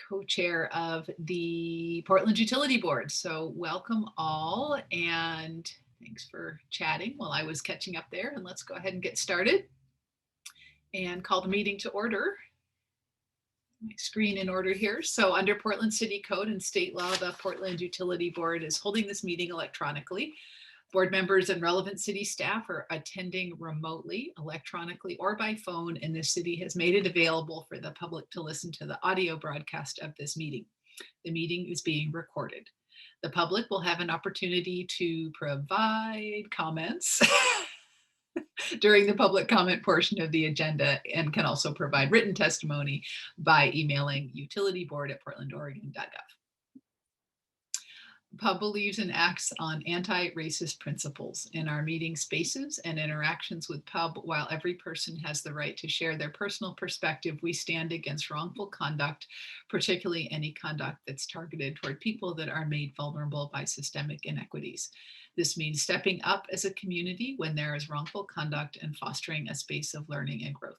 co-chair of the Portland Utility Board. So welcome all, and thanks for chatting while I was catching up there. And let's go ahead and get started and call the meeting to order. My screen in order here. So under Portland City Code and state law, the Portland Utility Board is holding this meeting electronically. Board members and relevant city staff are attending remotely, electronically, or by phone, and the city has made it available for the public to listen to the audio broadcast of this meeting. The meeting is being recorded. The public will have an opportunity to provide comments during the public comment portion of the agenda, and can also provide written testimony by emailing utilityboard@portlandoregon.gov. PUB believes and acts on anti-racist principles in our meeting spaces and interactions with PUB. While every person has the right to share their personal perspective, we stand against wrongful conduct, particularly any conduct that's targeted toward people that are made vulnerable by systemic inequities. This means stepping up as a community when there is wrongful conduct and fostering a space of learning and growth.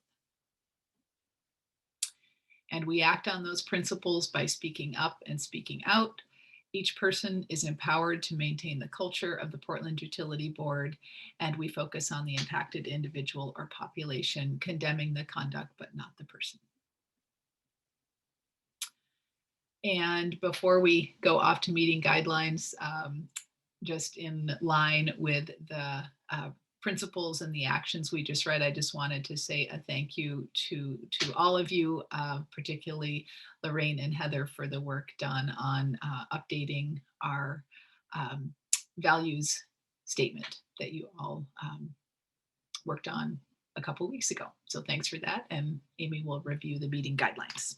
And we act on those principles by speaking up and speaking out. Each person is empowered to maintain the culture of the Portland Utility Board, and we focus on the impacted individual or population, condemning the conduct but not the person. And before we go off to meeting guidelines, just in line with the principles and the actions we just read, I just wanted to say a thank you to all of you, particularly Lorraine and Heather, for the work done on updating our values statement that you all worked on a couple of weeks ago. So thanks for that, and Amy will review the meeting guidelines.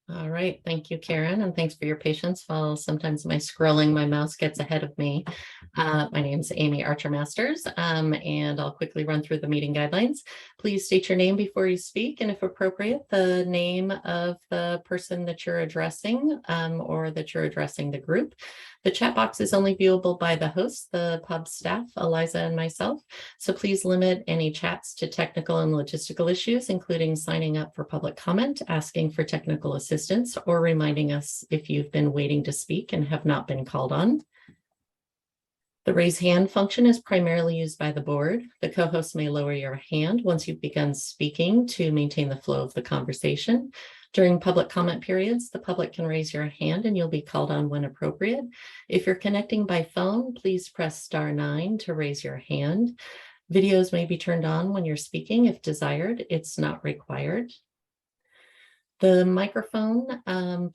All right, thank you, Karen, and thanks for your patience while sometimes my scrolling, my mouse gets ahead of me. My name is Amy Archer-Masters, and I'll quickly run through the meeting guidelines. Please state your name before you speak, and if appropriate, the name of the person that you're addressing or that you're addressing the group. The chat box is only viewable by the host, the PUB staff, Eliza and myself. So please limit any chats to technical and logistical issues, including signing up for public comment, asking for technical assistance, or reminding us if you've been waiting to speak and have not been called on. The raise hand function is primarily used by the board. The co-host may lower your hand once you've begun speaking to maintain the flow of the conversation. During public comment periods, the public can raise your hand and you'll be called on when appropriate. If you're connecting by phone, please press *9 to raise your hand. Videos may be turned on when you're speaking if desired. It's not required. The microphone,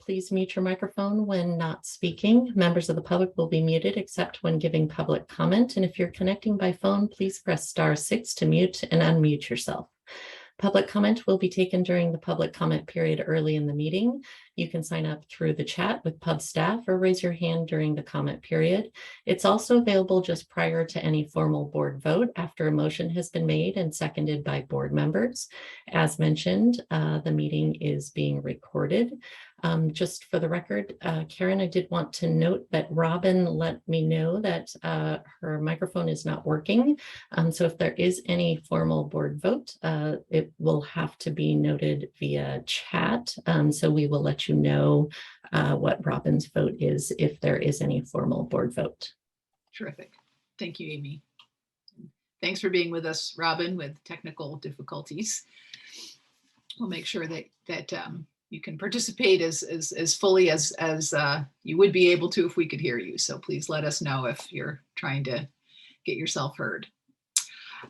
please mute your microphone when not speaking. Members of the public will be muted except when giving public comment. And if you're connecting by phone, please press *6 to mute and unmute yourself. Public comment will be taken during the public comment period early in the meeting. You can sign up through the chat with PUB staff or raise your hand during the comment period. It's also available just prior to any formal board vote after a motion has been made and seconded by board members. As mentioned, the meeting is being recorded. Just for the record, Karen, I did want to note that Robin let me know that her microphone is not working. So if there is any formal board vote, it will have to be noted via chat. So we will let you know what Robin's vote is if there is any formal board vote. Terrific. Thank you, Amy. Thanks for being with us, Robin, with technical difficulties. We'll make sure that you can participate as fully as you would be able to if we could hear you. So please let us know if you're trying to get yourself heard.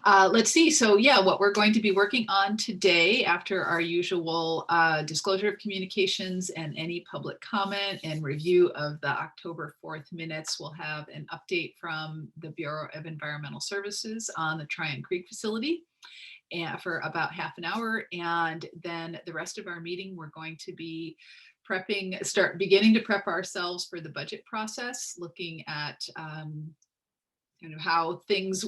Let's see. So yeah, what we're going to be working on today, after our usual disclosure of communications and any public comment and review of the October 4th minutes, we'll have an update from the Bureau of Environmental Services on the Tryon Creek Facility for about half an hour. And then the rest of our meeting, we're going to be beginning to prep ourselves for the budget process, looking at kind of how things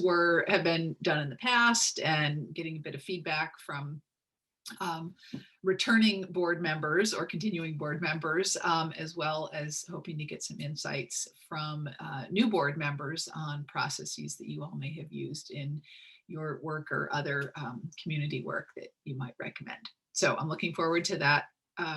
have been done in the past and getting a bit of feedback from returning board members or continuing board members, as well as hoping to get some insights from new board members on processes that you all may have used in your work or other community work that you might recommend. So I'm looking forward to that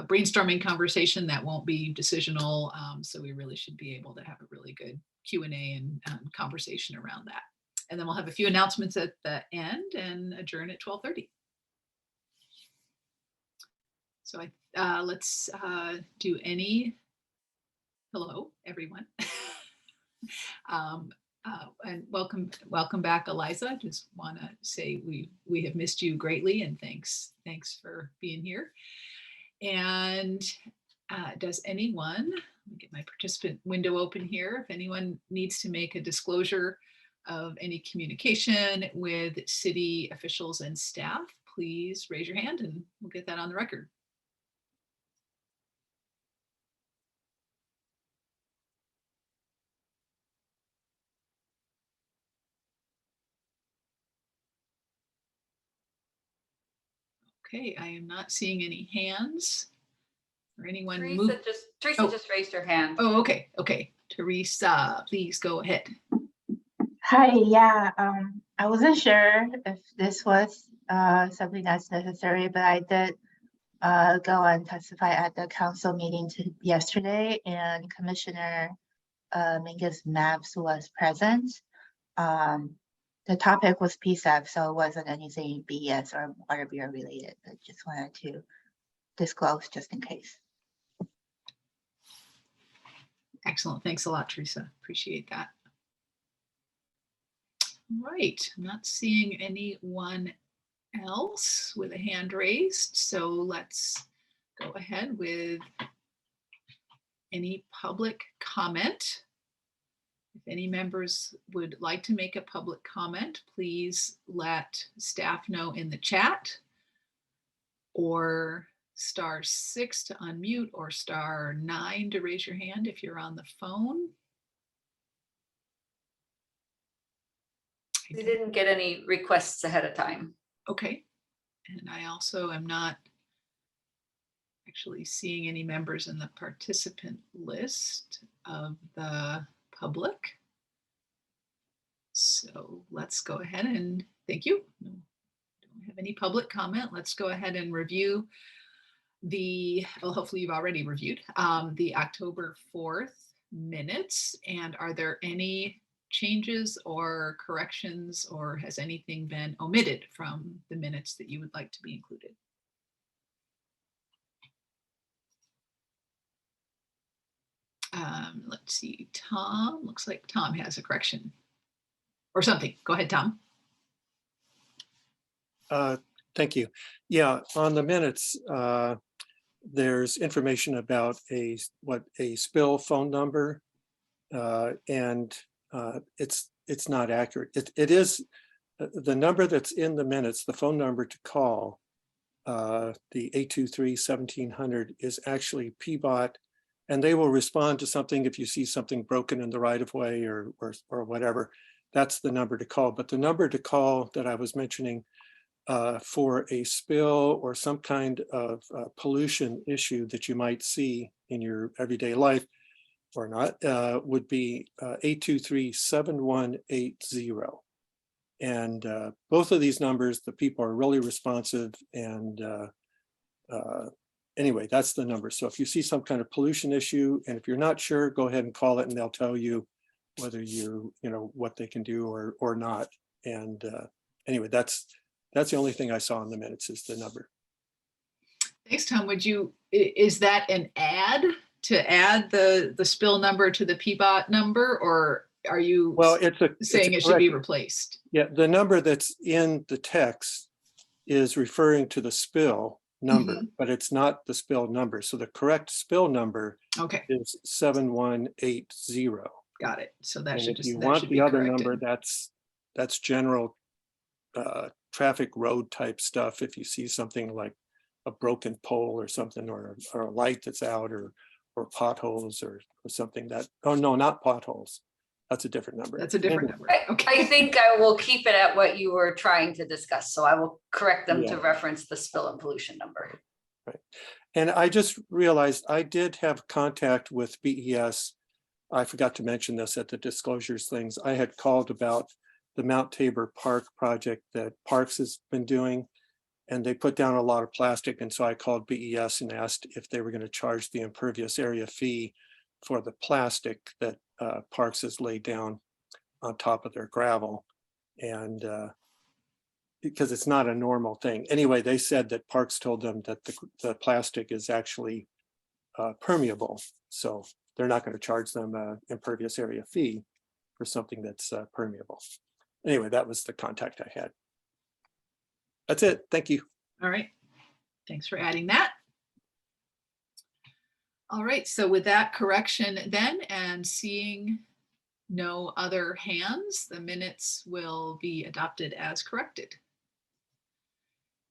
brainstorming conversation that won't be decisional. So we really should be able to have a really good Q&A and conversation around that. And then we'll have a few announcements at the end and adjourn at 12:30. So let's do any, hello, everyone. And welcome back, Eliza. Just want to say we have missed you greatly, and thanks for being here. And does anyone, let me get my participant window open here. If anyone needs to make a disclosure of any communication with city officials and staff, please raise your hand and we'll get that on the record. Okay, I am not seeing any hands or anyone. Teresa just raised her hand. Oh, okay. Teresa, please go ahead. Hi, yeah, I wasn't sure if this was something that's necessary, but I did go and testify at the council meeting yesterday, and Commissioner Mingus Mapps was present. The topic was PSAP, so it wasn't anything BS or water bureau related, but just wanted to disclose just in case. Excellent. Thanks a lot, Teresa. Appreciate that. Right. I'm not seeing anyone else with a hand raised. So let's go ahead with any public comment. If any members would like to make a public comment, please let staff know in the chat, or *6 to unmute, or *9 to raise your hand if you're on the phone. We didn't get any requests ahead of time. Okay. And I also am not actually seeing any members in the participant list of the public. So let's go ahead and thank you. No, don't have any public comment. Let's go ahead and review well, hopefully you've already reviewed the October 4th minutes. And are there any changes or corrections, or has anything been omitted from the minutes that you would like to be included? Let's see, Tom, looks like Tom has a correction or something. Go ahead, Tom. Thank you. Yeah, on the minutes, there's information about a spill phone number, and it's not accurate. It is the number that's in the minutes, the phone number to call, the 823-1700 is actually PBOT, and they will respond to something if you see something broken in the right of way or whatever. That's the number to call. But the number to call that I was mentioning for a spill or some kind of pollution issue that you might see in your everyday life or not would be 823-7180. And both of these numbers, the people are really responsive. And anyway, that's the number. So if you see some kind of pollution issue, and if you're not sure, go ahead and call it, and they'll tell you whether what they can do or not. And anyway, that's the only thing I saw in the minutes is the number. Thanks, Tom. Is that an add to add the spill number to the PBOT number, or are you saying it should be replaced? Yeah, the number that's in the text is referring to the spill number, but it's not the spill number. So the correct spill number is 7180. Got it. So that and should if just you that want should the be other corrected. number, that's general traffic road type stuff. If you see something like a broken pole or something, or a light that's out, or potholes or something no, not potholes. That's a different number. That's a different number. I think I will keep it at what you were trying to discuss. So I will correct them to reference the spill and pollution number. Right. And I just realized I did have contact with BES. I forgot to mention this at the disclosures things. I had called about the Mount Tabor Park project that Parks has been doing. And they put down a lot of plastic. And so I called BES and asked if they were going to charge the impervious area fee for the plastic that Parks has laid down on top of their gravel. And because it's not a normal thing. Anyway, they said that Parks told them that the plastic is actually permeable. So they're not going to charge them an impervious area fee for something that's permeable. Anyway, that was the contact I had. That's it. Thank you. All right. Thanks for adding that. All right. So with that correction then, and seeing no other hands, the minutes will be adopted as corrected.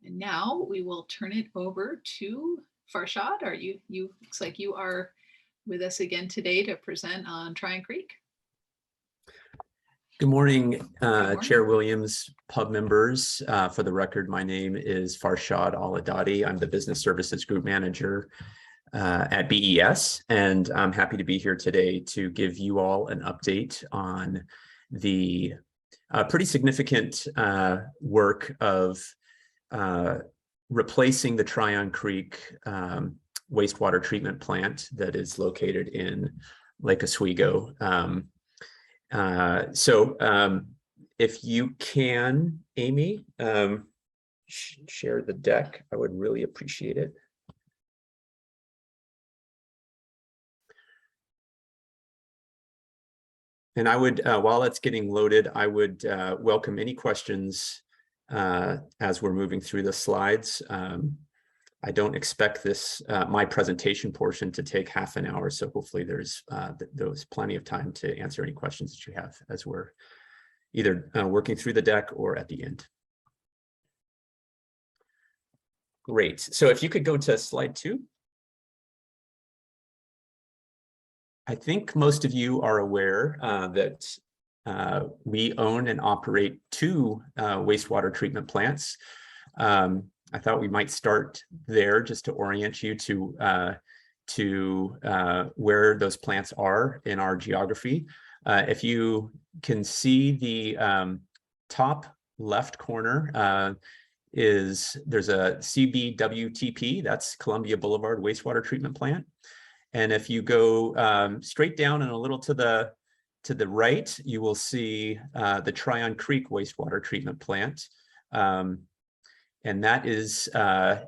And now we will turn it over to Farshad. Are you looks like you are with us again today to present on Tryon Creek. Good morning, morning. Chair Williams, pub members. For the record, my name is Farshad Al-Adadi. I'm the Business Services Group Manager at BES, and I'm happy to be here today to give you all an update on the pretty significant work of replacing the Tryon Creek wastewater treatment plant that is located in Lake Oswego. If you can, Amy, share the deck, I would really appreciate it. And I would, while it's getting loaded, I would welcome any questions as we're moving through the slides. I don't expect this, my presentation portion, to take half an hour, so hopefully there's plenty of time to answer any questions that you have as we're either working through the deck or at the end. Great. So if you could go to slide 2. I think most of you are aware that we own and operate 2 wastewater treatment plants. I thought we might start there just to orient you to where those plants are in our geography. If you can see the top left corner there's a CBWTP, that's Columbia Boulevard Wastewater Treatment Plant. And if you go straight down and a little to the right, you will see the Tryon Creek Wastewater Treatment Plant. And that is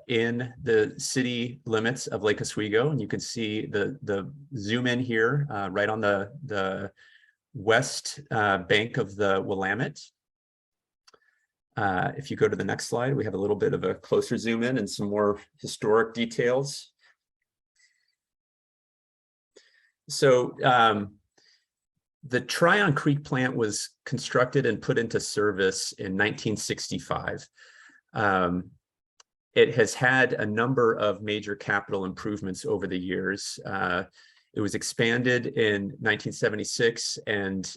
in the city limits of Lake Oswego. And you can see the zoom in here right on the west bank of the Willamette. If you go to the next slide, we have a little bit of a closer zoom in and some more historic details. So the Tryon Creek plant was constructed and put into service in 1965. It has had a number of major capital improvements over the years. It was expanded in 1976, and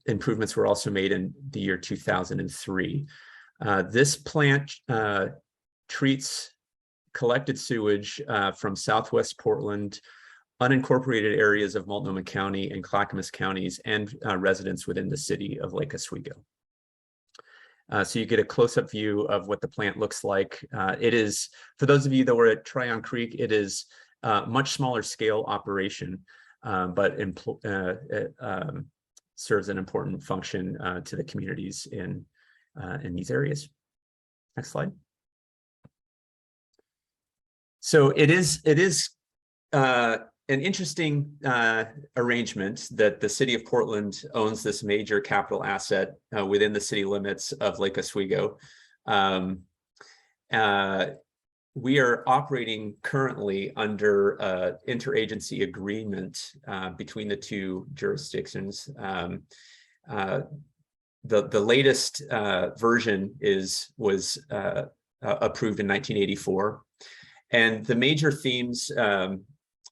improvements were also made in the year 2003. This plant treats collected sewage from Southwest Portland, unincorporated areas of Multnomah County and Clackamas counties, and residents within the city of Lake Oswego. So you get a close-up view of what the plant looks like. It is, for those of you that were at Tryon Creek, it is a much smaller scale operation, but it serves an important function to the communities in these areas. Next slide. So it is an interesting arrangement that the city of Portland owns this major capital asset within the city limits of Lake Oswego. We are operating currently under an interagency agreement between the 2 jurisdictions. The latest version was approved in 1984, and the major themes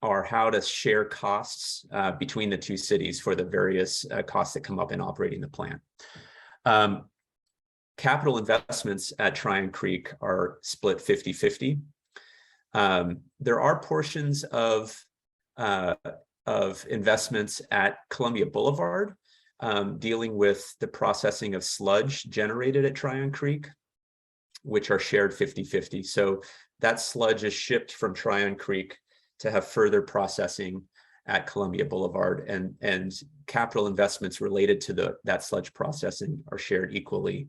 are how to share costs between the 2 cities for the various costs that come up in operating the plant. Capital investments at Tryon Creek are split 50-50. There are portions of investments at Columbia Boulevard dealing with the processing of sludge generated at Tryon Creek, which are shared 50-50. So that sludge is shipped from Tryon Creek to have further processing at Columbia Boulevard, and capital investments related to that sludge processing are shared equally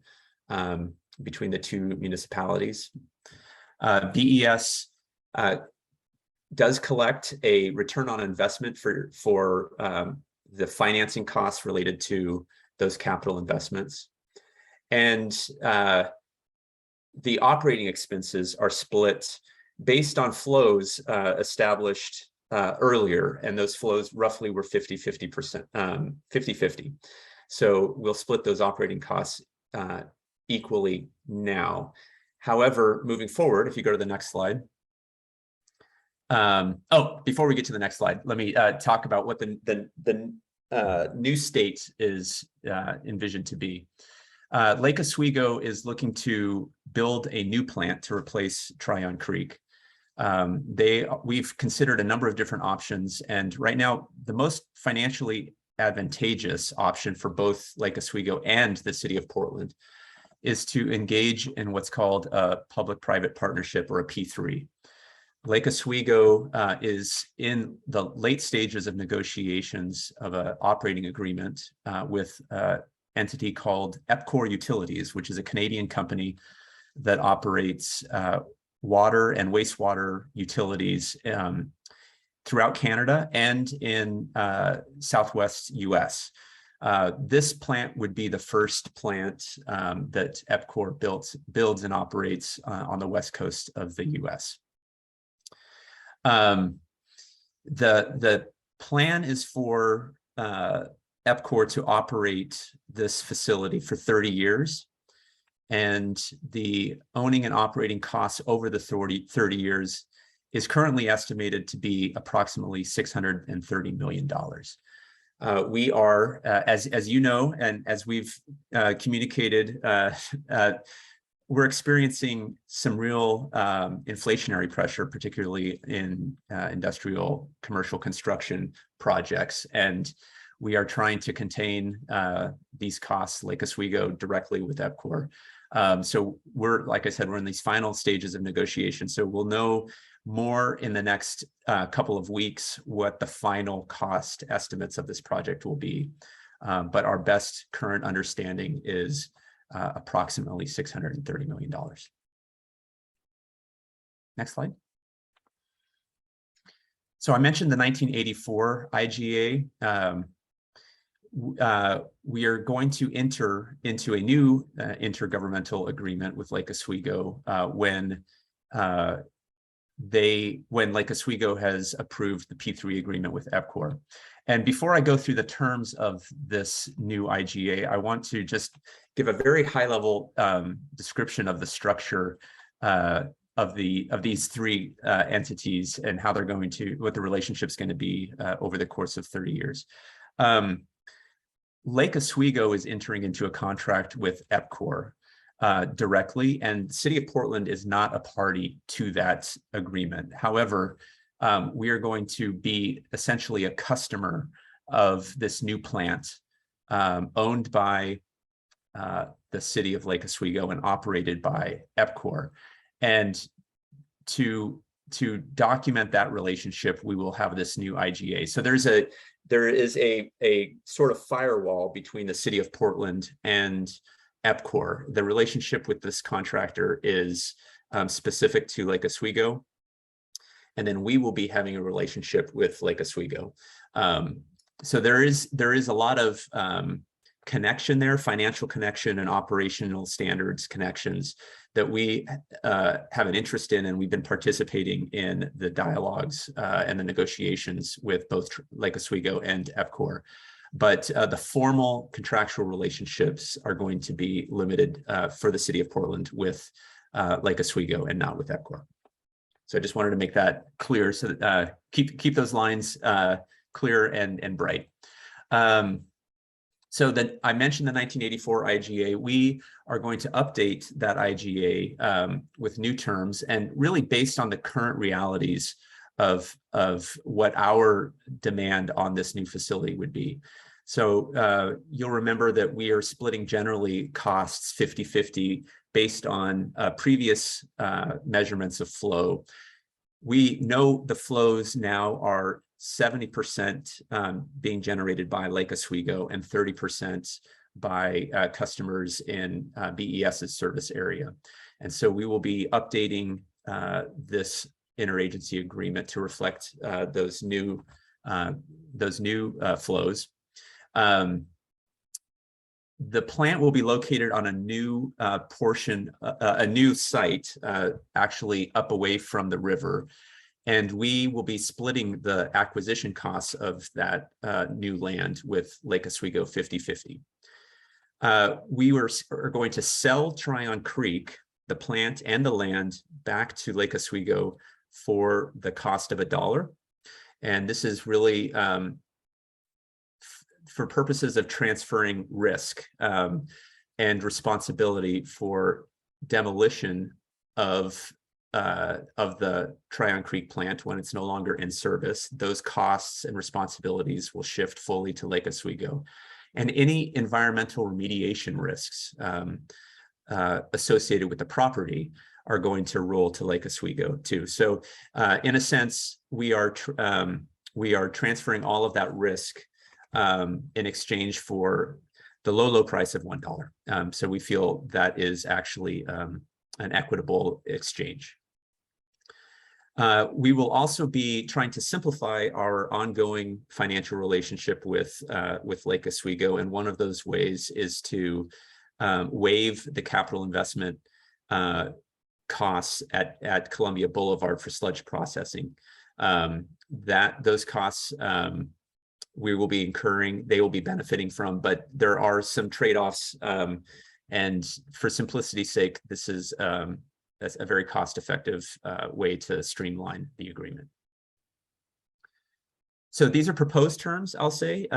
between the two municipalities. BES does collect a return on investment for the financing costs related to those capital investments. And the operating expenses are split based on flows established earlier, and those flows roughly were 50-50%, 50-50. So we'll split those operating costs equally now. However, moving forward, if you go to the next slide. Before we get to the next slide, let me talk about what the new state is envisioned to be. Lake Oswego is looking to build a new plant to replace Tryon Creek. We've considered a number of different options, and right now the most financially advantageous option for both Lake Oswego and the city of Portland is to engage in what's called a public-private partnership, or a P3. Lake Oswego is in the late stages of negotiations of an operating agreement with an entity called EPCOR Utilities, which is a Canadian company that operates water and wastewater utilities throughout Canada and in Southwest US. This plant would be the first plant that EPCOR builds and operates on the west coast of the US. The plan is for EPCOR to operate this facility for 30 years. And the owning and operating costs over the 30 years is currently estimated to be approximately $630 million. We are, as you know, and as we've communicated, we're experiencing some real inflationary pressure, particularly in industrial commercial construction projects. And we are trying to contain these costs, Lake Oswego, directly with EPCOR. So we're, like I said, we're in these final stages of negotiation. So we'll know more in the next couple of weeks what the final cost estimates of this project will be. But our best current understanding is approximately $630 million. Next slide. So I mentioned the 1984 IGA. We are going to enter into a new intergovernmental agreement with Lake Oswego when Lake Oswego has approved the P3 agreement with EPCOR. And before I go through the terms of this new IGA, I want to just give a very high-level description of the structure of these three entities and how they're going to, what the relationship's going to be over the course of 30 years. Lake Oswego is entering into a contract with EPCOR directly, and the City of Portland is not a party to that agreement. However, we are going to be essentially a customer of this new plant owned by the City of Lake Oswego and operated by EPCOR. And to document that relationship, we will have this new IGA. So there is a sort of firewall between the City of Portland and EPCOR. The relationship with this contractor is specific to Lake Oswego, and then we will be having a relationship with Lake Oswego. So there is a lot of connection there, financial connection and operational standards connections that we have an interest in, and we've been participating in the dialogues and the negotiations with both Lake Oswego and EPCOR. But the formal contractual relationships are going to be limited for the City of Portland with Lake Oswego and not with EPCOR. So I just wanted to make that clear, so that keep those lines clear and bright. So that I mentioned the 1984 IGA. We are going to update that IGA with new terms, and really based on the current realities of what our demand on this new facility would be. So you'll remember that we are splitting generally costs 50-50 based on previous measurements of flow. We know the flows now are 70% being generated by Lake Oswego and 30% by customers in BES's service area. And so we will be updating this interagency agreement to reflect those new flows. The plant will be located on a new portion, a new site, actually up away from the river. And we will be splitting the acquisition costs of that new land with Lake Oswego 50-50. We are going to sell Tryon Creek, the plant and the land, back to Lake Oswego for the cost of $1. And this is really for purposes of transferring risk and responsibility for demolition of the Tryon Creek plant when it's no longer in service. Those costs and responsibilities will shift fully to Lake Oswego. And any environmental remediation risks associated with the property are going to roll to Lake Oswego too. So in a sense, we are transferring all of that risk in exchange for the low price of $1. So we feel that is actually an equitable exchange. We will also be trying to simplify our ongoing financial relationship with Lake Oswego, and one of those ways is to waive the capital investment costs at Columbia Boulevard for sludge processing. Those costs we will be incurring, they will be benefiting from, but there are some trade-offs, and for simplicity's sake, this is that's a very cost-effective way to streamline the agreement. So these are proposed terms, I'll say.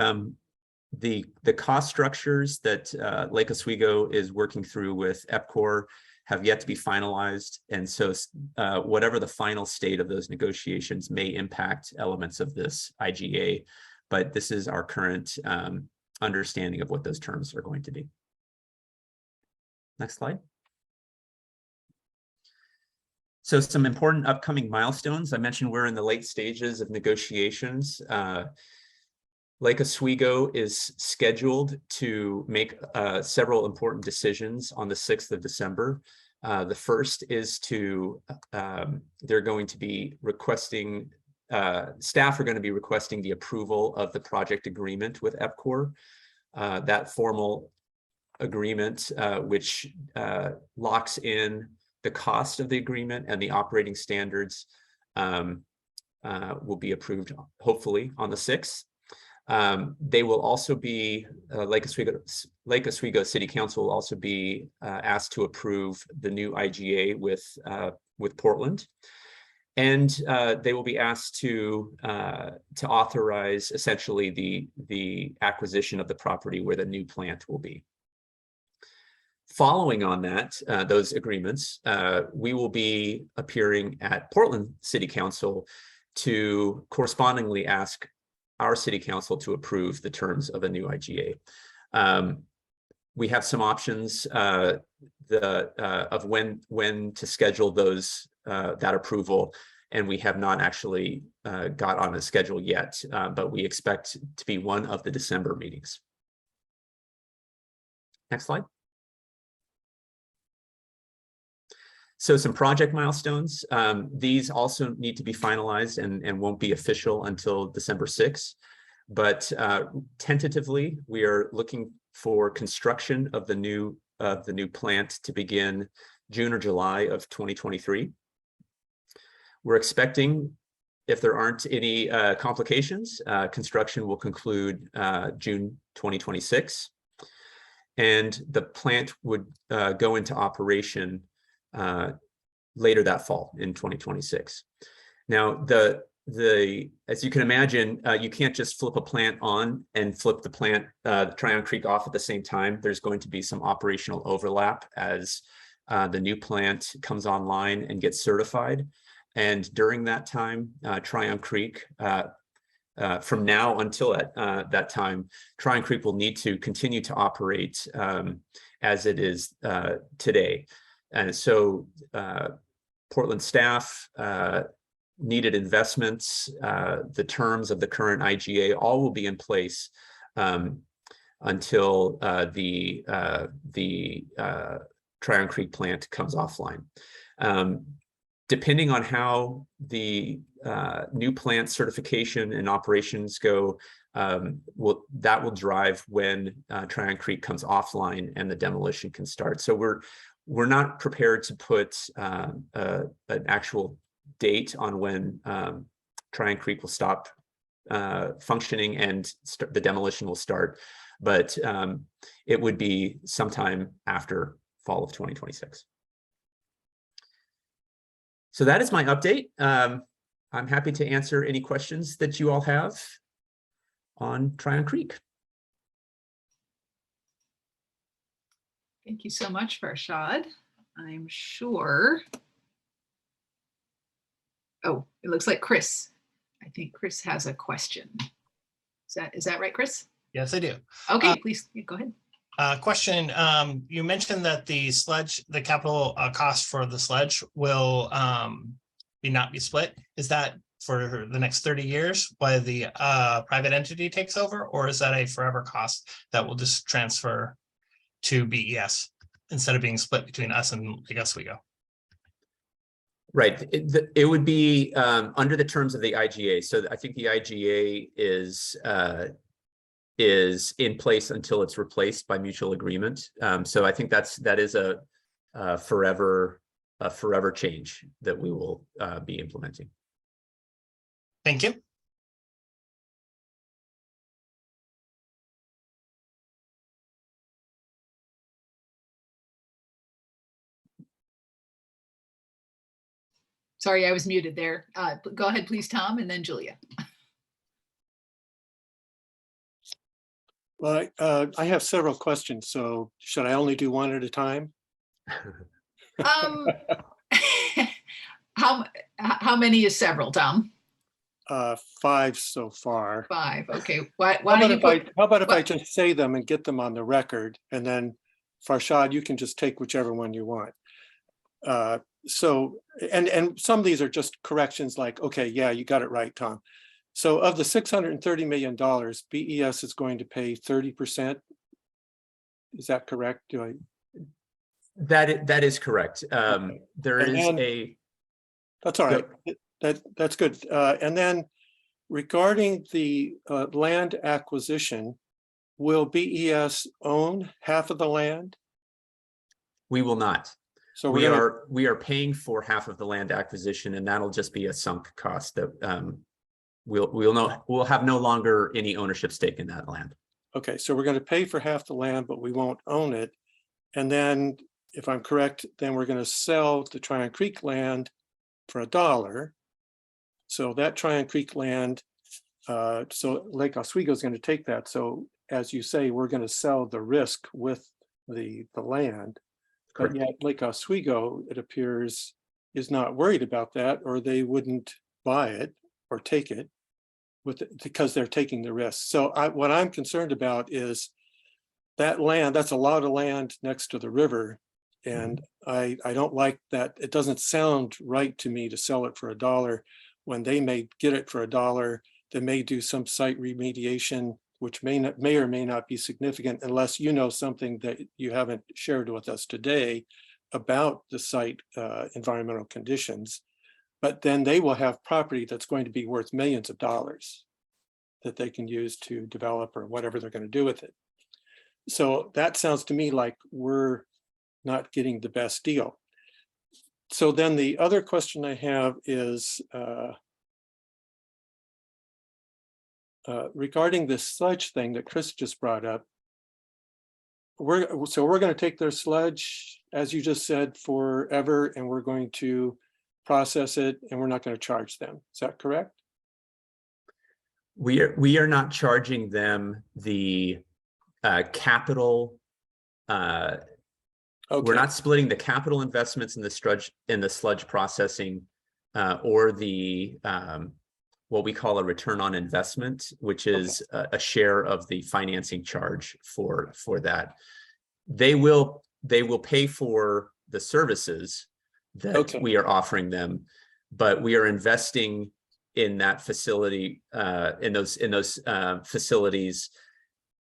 The cost structures that Lake Oswego is working through with EPCOR have yet to be finalized. And so whatever the final state of those negotiations may impact elements of this IGA, but this is our current understanding of what those terms are going to be. Next slide. So some important upcoming milestones. I mentioned we're in the late stages of negotiations. Lake Oswego is scheduled to make several important decisions on the 6th of December. The first is they're going to be requesting, staff are going to be requesting the approval of the project agreement with EPCOR. That formal agreement, which locks in the cost of the agreement and the operating standards, will be approved hopefully on the 6th. They will also be, Lake Oswego City Council will also be asked to approve the new IGA with Portland. And they will be asked to authorize essentially the acquisition of the property where the new plant will be. Following on that, those agreements, we will be appearing at Portland City Council to correspondingly ask our City Council to approve the terms of a new IGA. We have some options of when to schedule those that approval, and we have not actually got on a schedule yet, but we expect to be one of the December meetings. Next slide. So some project milestones. These also need to be finalized and won't be official until December 6th. But tentatively, we are looking for construction of the new plant to begin June or July of 2023. We're expecting, if there aren't any complications, construction will conclude June 2026. And the plant would go into operation later that fall in 2026. Now, as you can imagine, you can't just flip a plant on and flip the Tryon Creek off at the same time. There's going to be some operational overlap as the new plant comes online and gets certified. And during that time, Tryon Creek from now until that time, Tryon Creek will need to continue to operate as it is today. And so Portland staff, needed investments, the terms of the current IGA, all will be in place until the Tryon Creek plant comes offline. Depending on how the new plant certification and operations go, that will drive when Tryon Creek comes offline and the demolition can start. So we're not prepared to put an actual date on when Tryon Creek will stop functioning and the demolition will start, but it would be sometime after fall of 2026. So that is my update. I'm happy to answer any questions that you all have on Tryon Creek. Thank you so much, Farshad. I'm sure. Oh, it looks like Chris. I think Chris has a question. Is that right, Chris? Yes, I do. Okay, please go ahead. Question, you mentioned that the capital cost for the sledge will not be split. Is that for the next 30 years while the private entity takes over, or is that a forever cost that will just transfer to BES instead of being split between us and Lake Oswego? Right, it would be under the terms of the IGA. So I think the IGA is in place until it's replaced by mutual agreement. So I think that is a forever change that we will be implementing. Thank you. Sorry, I was muted there. Go ahead, please, Tom, and then Julia. Well, I have several questions, so should I only do one at a time? How many is several, Tom? 5 so far. 5. Okay. Why How don't you put? about if I just say them and get them on the record, and then Farshad, you can just take whichever one you want. So, and some of these are just corrections like, okay, yeah, you got it right, Tom. So of the $630 million, BES is going to pay 30%. Is that correct? That is correct. There is That's all right. That's good. And then regarding the land acquisition, will BES own half of the land? We will not. So we are paying for half of the land acquisition, and that'll just be a sunk cost that we'll have no longer any ownership stake in that land. Okay, so we're going to pay for half the land, but we won't own it. And then, if I'm correct, then we're going to sell the Tryon Creek land for $1. So that Tryon Creek land, so Lake Oswego is going to take that. So as you say, we're going to sell the risk with the land. But yet Lake Oswego, it appears, is not worried about that, or they wouldn't buy it or take it because they're taking the risk. So what I'm concerned about is that land, that's a lot of land next to the river. And I don't like that. It doesn't sound right to me to sell it for $1 when they may get it for $1. They may do some site remediation, which may or may not be significant unless you know something that you haven't shared with us today about the site environmental conditions. But then they will have property that's going to be worth millions of dollars that they can use to develop or whatever they're going to do with it. So that sounds to me like we're not getting the best deal. So then the other question I have is regarding this sludge thing that Chris just brought up. We're going to take their sludge, as you just said, forever, and we're going to process it, and we're not going to charge them. Is that correct? We are not charging them the capital. Okay. We're not splitting the capital investments in the sludge processing or the what we call a return on investment, which is a share of the financing charge for that. They will pay for the services that we are offering them, but we are investing in that facility, in those facilities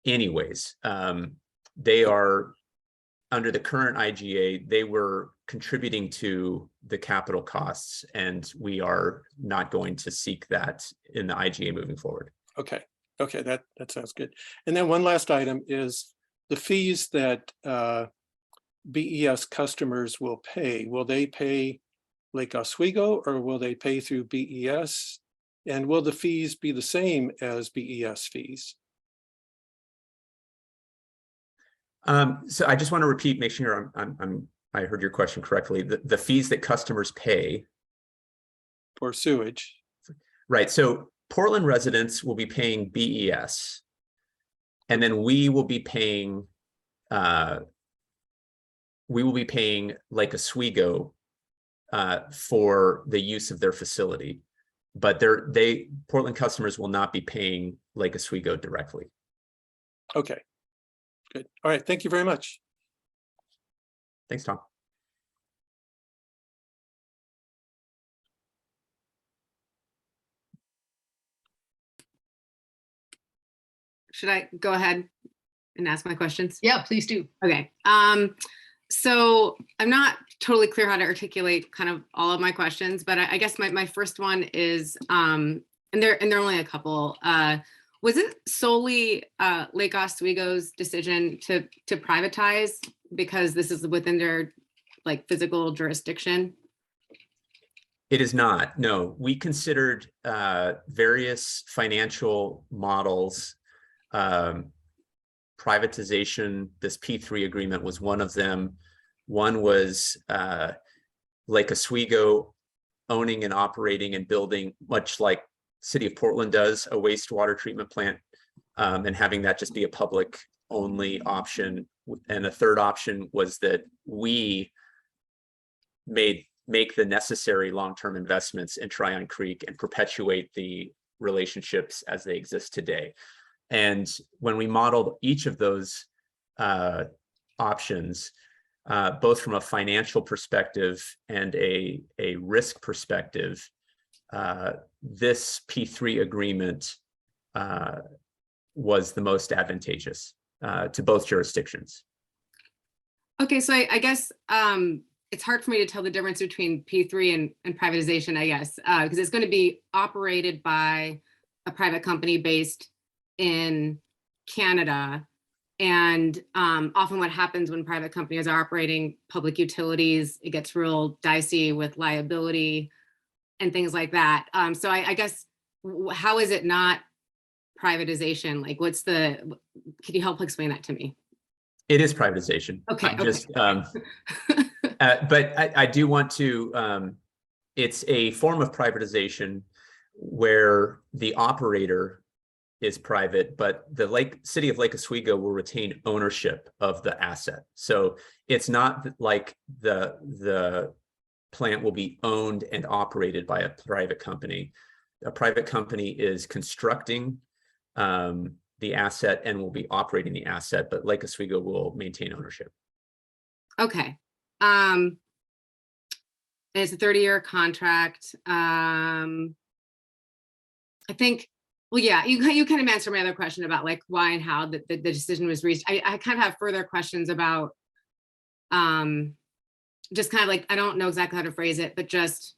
anyways. They are, under the current IGA, they were contributing to the capital costs, and we are not going to seek that in the IGA moving forward. Okay, that sounds good. And then one last item is the fees that BES customers will pay. Will they pay Lake Oswego, or will they pay through BES? And will the fees be the same as BES fees? So I just want to repeat, make sure I heard your question correctly. The fees that customers pay For sewage? right? So Portland residents will be paying BES, and then we will be paying Lake Oswego for the use of their facility, but Portland customers will not be paying Lake Oswego directly. Okay, good. All right, thank you very much. Thanks, Tom. Should I go ahead and ask my questions? Yeah, please do. Okay. So I'm not totally clear how to articulate kind of all of my questions, but I guess my first one is, and there are only a couple. Was it solely Lake Oswego's decision to privatize because this is within their like physical jurisdiction? It is not. No, we considered various financial models. Privatization, this P3 agreement was one of them. One was Lake Oswego owning and operating and building, much like City of Portland does, a wastewater treatment plant, and having that just be a public only option. And a third option was that we make the necessary long-term investments in Tryon Creek and perpetuate the relationships as they exist today. And when we modeled each of those options, both from a financial perspective and a risk perspective, this P3 agreement was the most advantageous to both jurisdictions. Okay, so I guess it's hard for me to tell the difference between P3 and privatization, I guess, because it's going to be operated by a private company based in Canada. And often what happens when private companies are operating public utilities, it gets real dicey with liability and things like that. So I guess, how is it not privatization? Like, can you help explain that to me? It is privatization. Okay. Just, but I do want to, it's a form of privatization where the operator is private, but the City of Lake Oswego will retain ownership of the asset. So it's not like the plant will be owned and operated by a private company. A private company is constructing the asset and will be operating the asset, but Lake Oswego will maintain ownership. Okay. And it's a 30-year contract. I think, well, yeah, you kind of answered my other question about like why and how the decision was reached. I kind of have further questions about just kind of like, I don't know exactly how to phrase it, but just,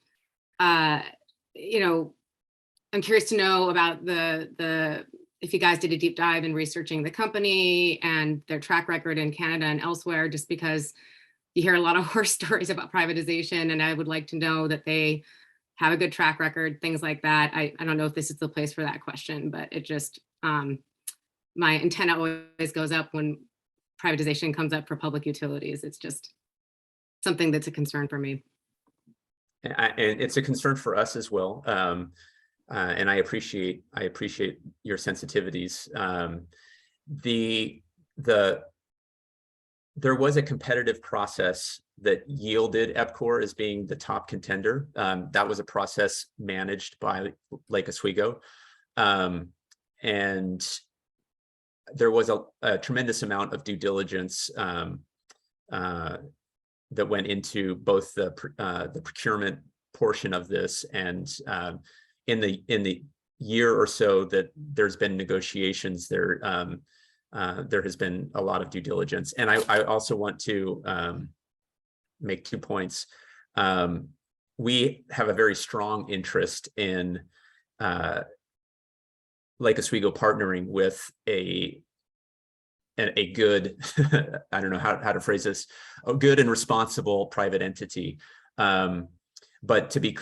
you know, I'm curious to know about if you guys did a deep dive in researching the company and their track record in Canada and elsewhere, just because you hear a lot of horror stories about privatization, and I would like to know that they have a good track record, things like that. I don't know if this is the place for that question, but it just, my antenna always goes up when privatization comes up for public utilities. It's just something that's a concern for me. And it's a concern for us as well. And I appreciate your sensitivities. There was a competitive process that yielded EPCOR as being the top contender. That was a process managed by Lake Oswego. And there was a tremendous amount of due diligence that went into both the procurement portion of this, and in the year or so that there's been negotiations, there has been a lot of due diligence. And I also want to make 2 points. We have a very strong interest in Lake Oswego partnering with a good, I don't know how to phrase this, a good and responsible private entity. But to be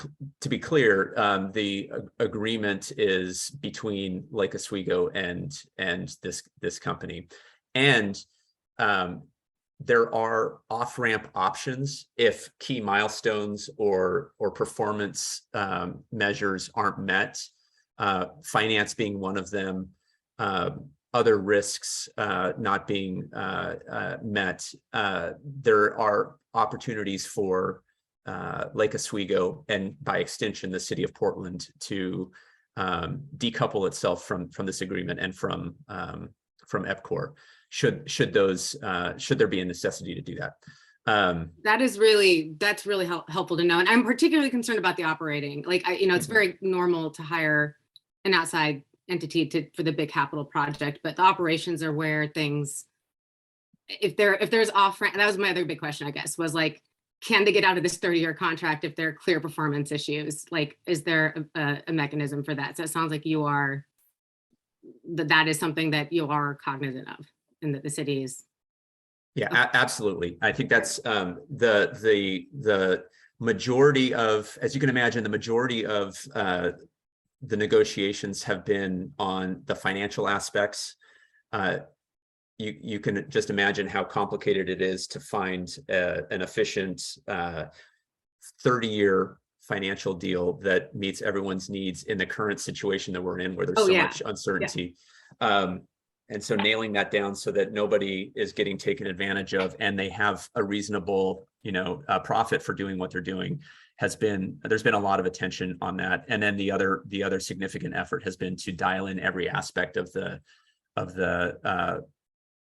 clear, the agreement is between Lake Oswego and this company, and there are off-ramp options if key milestones or performance measures aren't met. Finance being one of them. Other risks not being met. There are opportunities for Lake Oswego, and by extension, the city of Portland, to decouple itself from this agreement and from EPCOR, should there be a necessity to do that. That's really helpful to know. And I'm particularly concerned about the operating. Like, it's very normal to hire an outside entity for the big capital project, but the operations are where things, if there's off, that was my other big question, I guess, was like, can they get out of this 30-year contract if there are clear performance issues? Like, is there a mechanism for that? So it sounds like that is something that you are cognizant of, and that the city is. Yeah, absolutely. I think that's the majority of, as you can imagine, the majority of the negotiations have been on the financial aspects. You can just imagine how complicated it is to find an efficient 30-year financial deal that meets everyone's needs in the current situation that we're in, where there's much uncertainty. Yeah. And so nailing that down so that nobody is getting taken advantage of, and they have a reasonable, profit for doing what they're doing, there's been a lot of attention on that. And then the other significant effort has been to dial in every aspect of the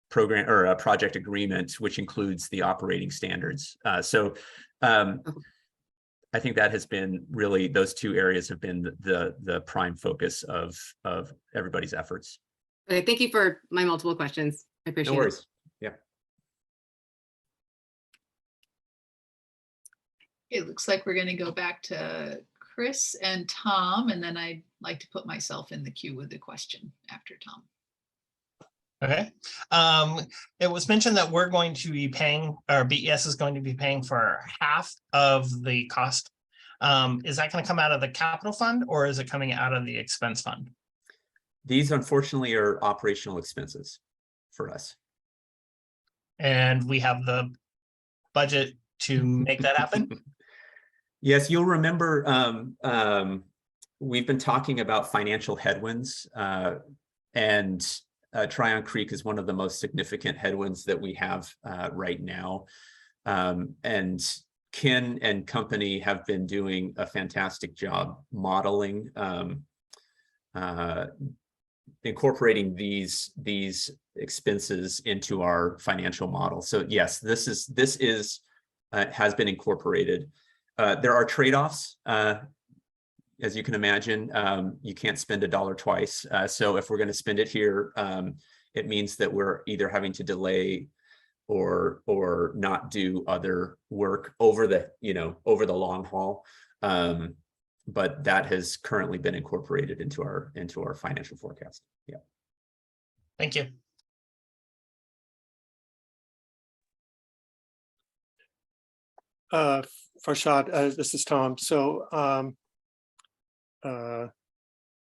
program or a project agreement, which includes the operating standards. So I think that has been really, those two areas have been the prime focus of everybody's efforts. Okay, thank you for my multiple questions. I appreciate it. No worries. Yeah. It looks like we're going to go back to Chris and Tom, and then I'd like to put myself in the queue with the question after Tom. Okay. It was mentioned that we're going to be paying, or BES is going to be paying for half of the cost. Is that going to come out of the capital fund, or is it coming out of the expense fund? These, unfortunately, are operational expenses for us. And we have the budget to make that happen? Yes, you'll remember we've been talking about financial headwinds, and Tryon Creek is one of the most significant headwinds that we have right now. And Ken and company have been doing a fantastic job modeling, incorporating these expenses into our financial model. So yes, this has been incorporated. There are trade-offs. As you can imagine, you can't spend $1 twice. So if we're going to spend it here, it means that we're either having to delay or not do other work over the long haul. But that has currently been incorporated into our financial forecast. Yeah. Thank you. Farshad, this is Tom. So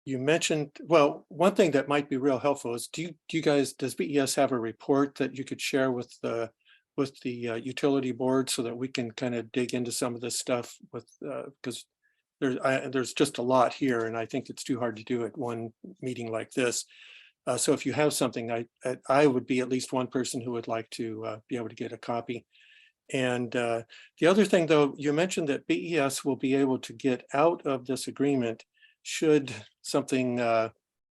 you mentioned, well, one thing that might be real helpful is, does BES have a report that you could share with the utility board so that we can kind of dig into some of this stuff because there's just a lot here, and I think it's too hard to do at one meeting like this. So if you have something, I would be at least one person who would like to be able to get a copy. And the other thing, though, you mentioned that BES will be able to get out of this agreement should something,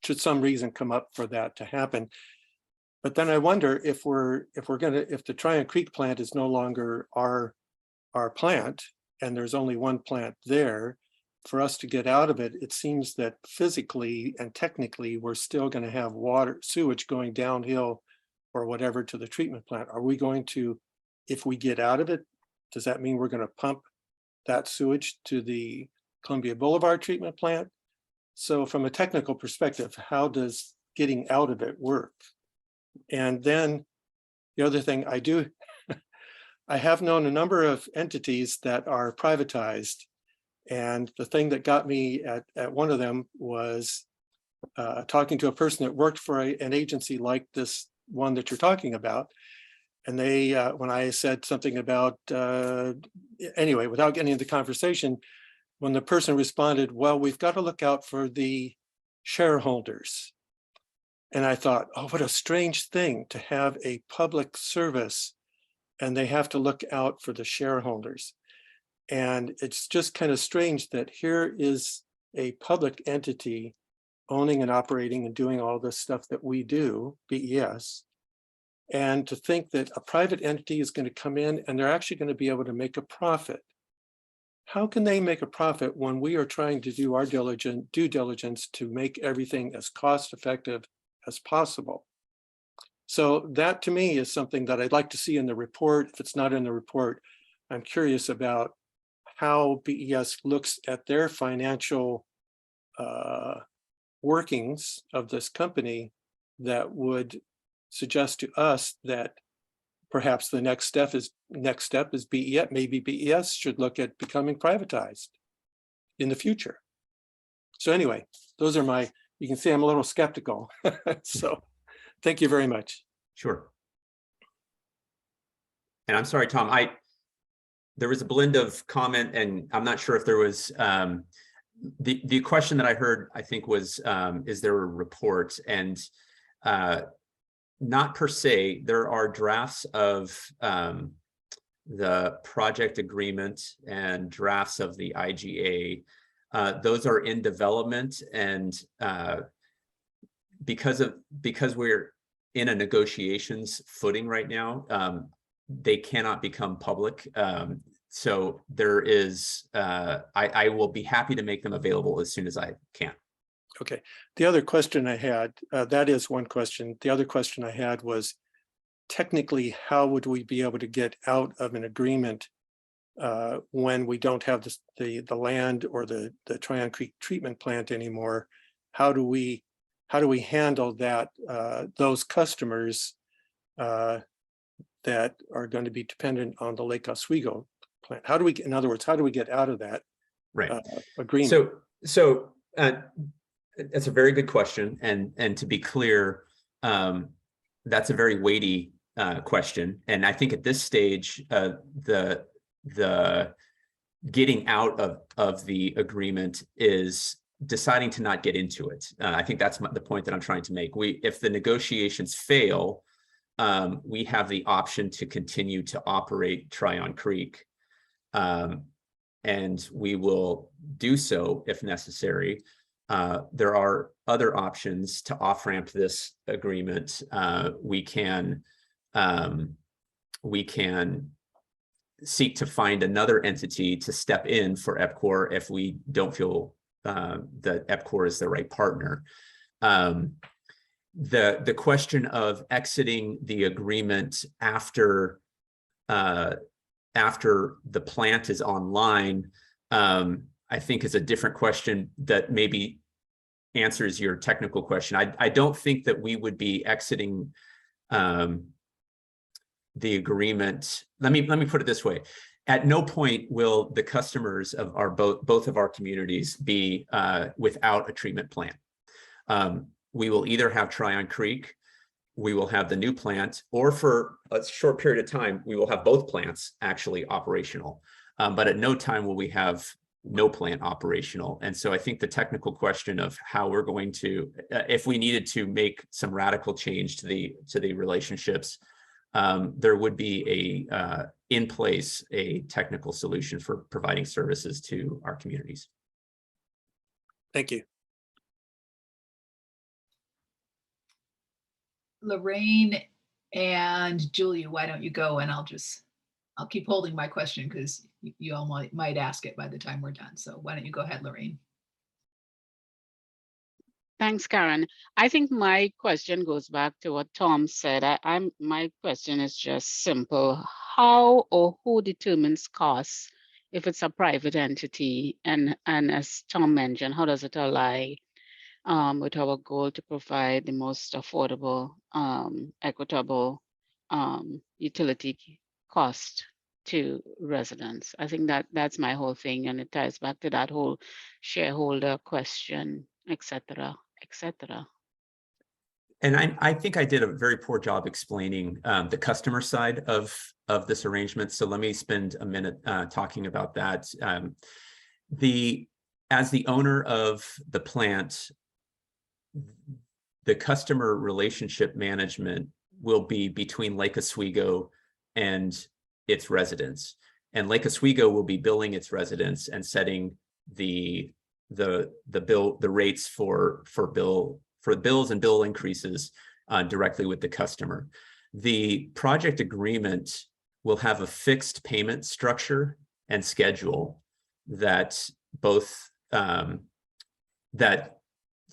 should some reason come up for that to happen. But then I wonder if if the Tryon Creek plant is no longer our plant, and there's only one plant there, for us to get out of it, it seems that physically and technically, we're still going to have sewage going downhill or whatever to the treatment plant. Are we going to, if we get out of it, does that mean we're going to pump that sewage to the Columbia Boulevard treatment plant? So from a technical perspective, how does getting out of it work? And then the other thing I have known a number of entities that are privatized. And the thing that got me at one of them was talking to a person that worked for an agency like this one that you're talking about. And they, when I said something about, anyway, without getting into the conversation, when the person responded, well, we've got to look out for the shareholders. And I thought, oh, what a strange thing to have a public service and they have to look out for the shareholders. And it's just kind of strange that here is a public entity owning and operating and doing all this stuff that we do, BES, and to think that a private entity is going to come in and they're actually going to be able to make a profit. How can they make a profit when we are trying to do our due diligence to make everything as cost effective as possible? So that to me is something that I'd like to see in the report. If it's not in the report, I'm curious about how BES looks at their financial workings of this company that would suggest to us that perhaps the next step is BES. Maybe BES should look at becoming privatized in the future. So anyway, those are my, you can see I'm a little skeptical. So thank you very much. Sure. And I'm sorry, Tom, there was a blend of comment, and I'm not sure if there was, the question that I heard, I think was, is there a report? And not per se, there are drafts of the project agreement and drafts of the IGA. Those are in development, and because we're in a negotiations footing right now, they cannot become public. So there is, I will be happy to make them available as soon as I can. Okay. The other question I had, that is one question. The other question I had was, technically, how would we be able to get out of an agreement when we don't have the land or the Tryon Creek treatment plant anymore? How do we handle that, those customers that are going to be dependent on the Lake Oswego plant? How do we, in other words, how do we get out of that agreement? So that's a very good question, and to be clear, that's a very weighty question. And I think at this stage, the getting out of the agreement is deciding to not get into it. I think that's the point that I'm trying to make. If the negotiations fail, we have the option to continue to operate Tryon Creek, and we will do so if necessary. There are other options to off-ramp this agreement. We can seek to find another entity to step in for EPCOR if we don't feel that EPCOR is the right partner. The question of exiting the agreement after the plant is online, I think is a different question that maybe answers your technical question. I don't think that we would be exiting the agreement. Let me put it this way. At no point will the customers of our both of our communities be without a treatment plant. We will either have Tryon Creek, we will have the new plant, or for a short period of time, we will have both plants actually operational. But at no time will we have no plant operational. And so I think the technical question of how we're going to, if we needed to make some radical change to the relationships, there would be in place a technical solution for providing services to our communities. Thank you. Lorraine and Julia, why don't you go, and I'll keep holding my question because you all might ask it by the time we're done. So why don't you go ahead, Lorraine? Thanks, Karen. I think my question goes back to what Tom said. My question is just simple. How or who determines costs if it's a private entity? And as Tom mentioned, how does it align with our goal to provide the most affordable, equitable utility cost to residents? I think that's my whole thing, and it ties back to that whole shareholder question, et cetera, et cetera. And I think I did a very poor job explaining the customer side of this arrangement. So let me spend a minute talking about that. As the owner of the plant, the customer relationship management will be between Lake Oswego and its residents. And Lake Oswego will be billing its residents and setting the rates for bills and bill increases directly with the customer. The project agreement will have a fixed payment structure and schedule that that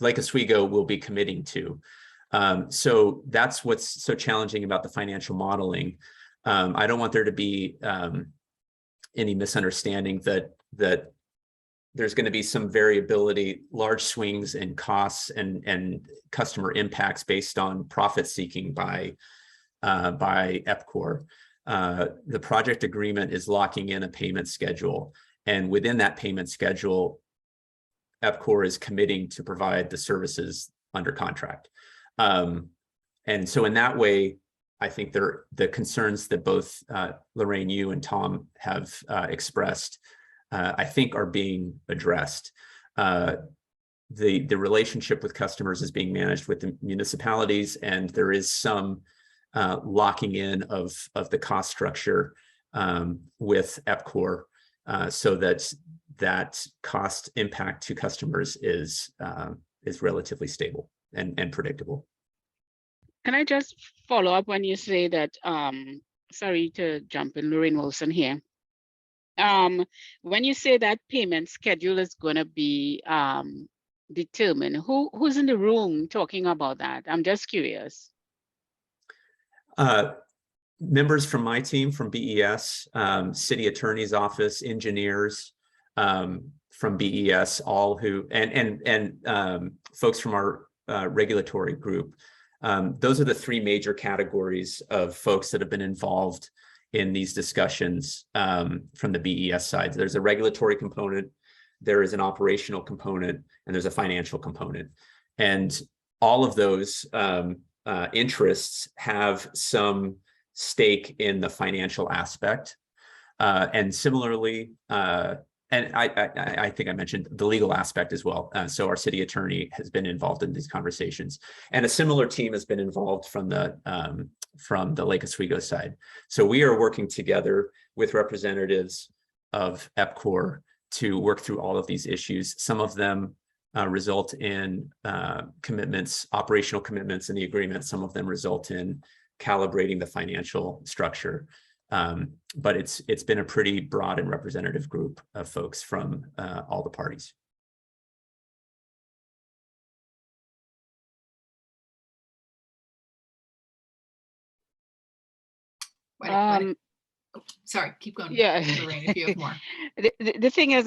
Lake Oswego will be committing to. So that's what's so challenging about the financial modeling. I don't want there to be any misunderstanding that there's going to be some variability, large swings in costs and customer impacts based on profit seeking by EPCOR. The project agreement is locking in a payment schedule, and within that payment schedule, EPCOR is committing to provide the services under contract. And so in that way, I think the concerns that both Lorraine, you and Tom have expressed, I think are being addressed. The relationship with customers is being managed with the municipalities, and there is some locking in of the cost structure with EPCOR so that cost impact to customers is relatively stable and predictable. Can I just follow up when you say that, sorry to jump in, Lorraine Wilson here. When you say that payment schedule is going to be determined, who's in the room talking about that? I'm just curious. Members from my team, from BES, city attorney's office, engineers from BES, all who, and folks from our regulatory group. Those are the three major categories of folks that have been involved in these discussions from the BES side. There's a regulatory component, there is an operational component, and there's a financial component. And all of those interests have some stake in the financial aspect. And similarly, and I think I mentioned the legal aspect as well. So our city attorney has been involved in these conversations, and a similar team has been involved from the Lake Oswego side. So we are working together with representatives of EPCOR to work through all of these issues. Some of them result in commitments, operational commitments in the agreement. Some of them result in calibrating the financial structure. But it's been a pretty broad and representative group of folks from all the parties. Sorry, keep going. Yeah, Lorraine, if you have more. The thing is,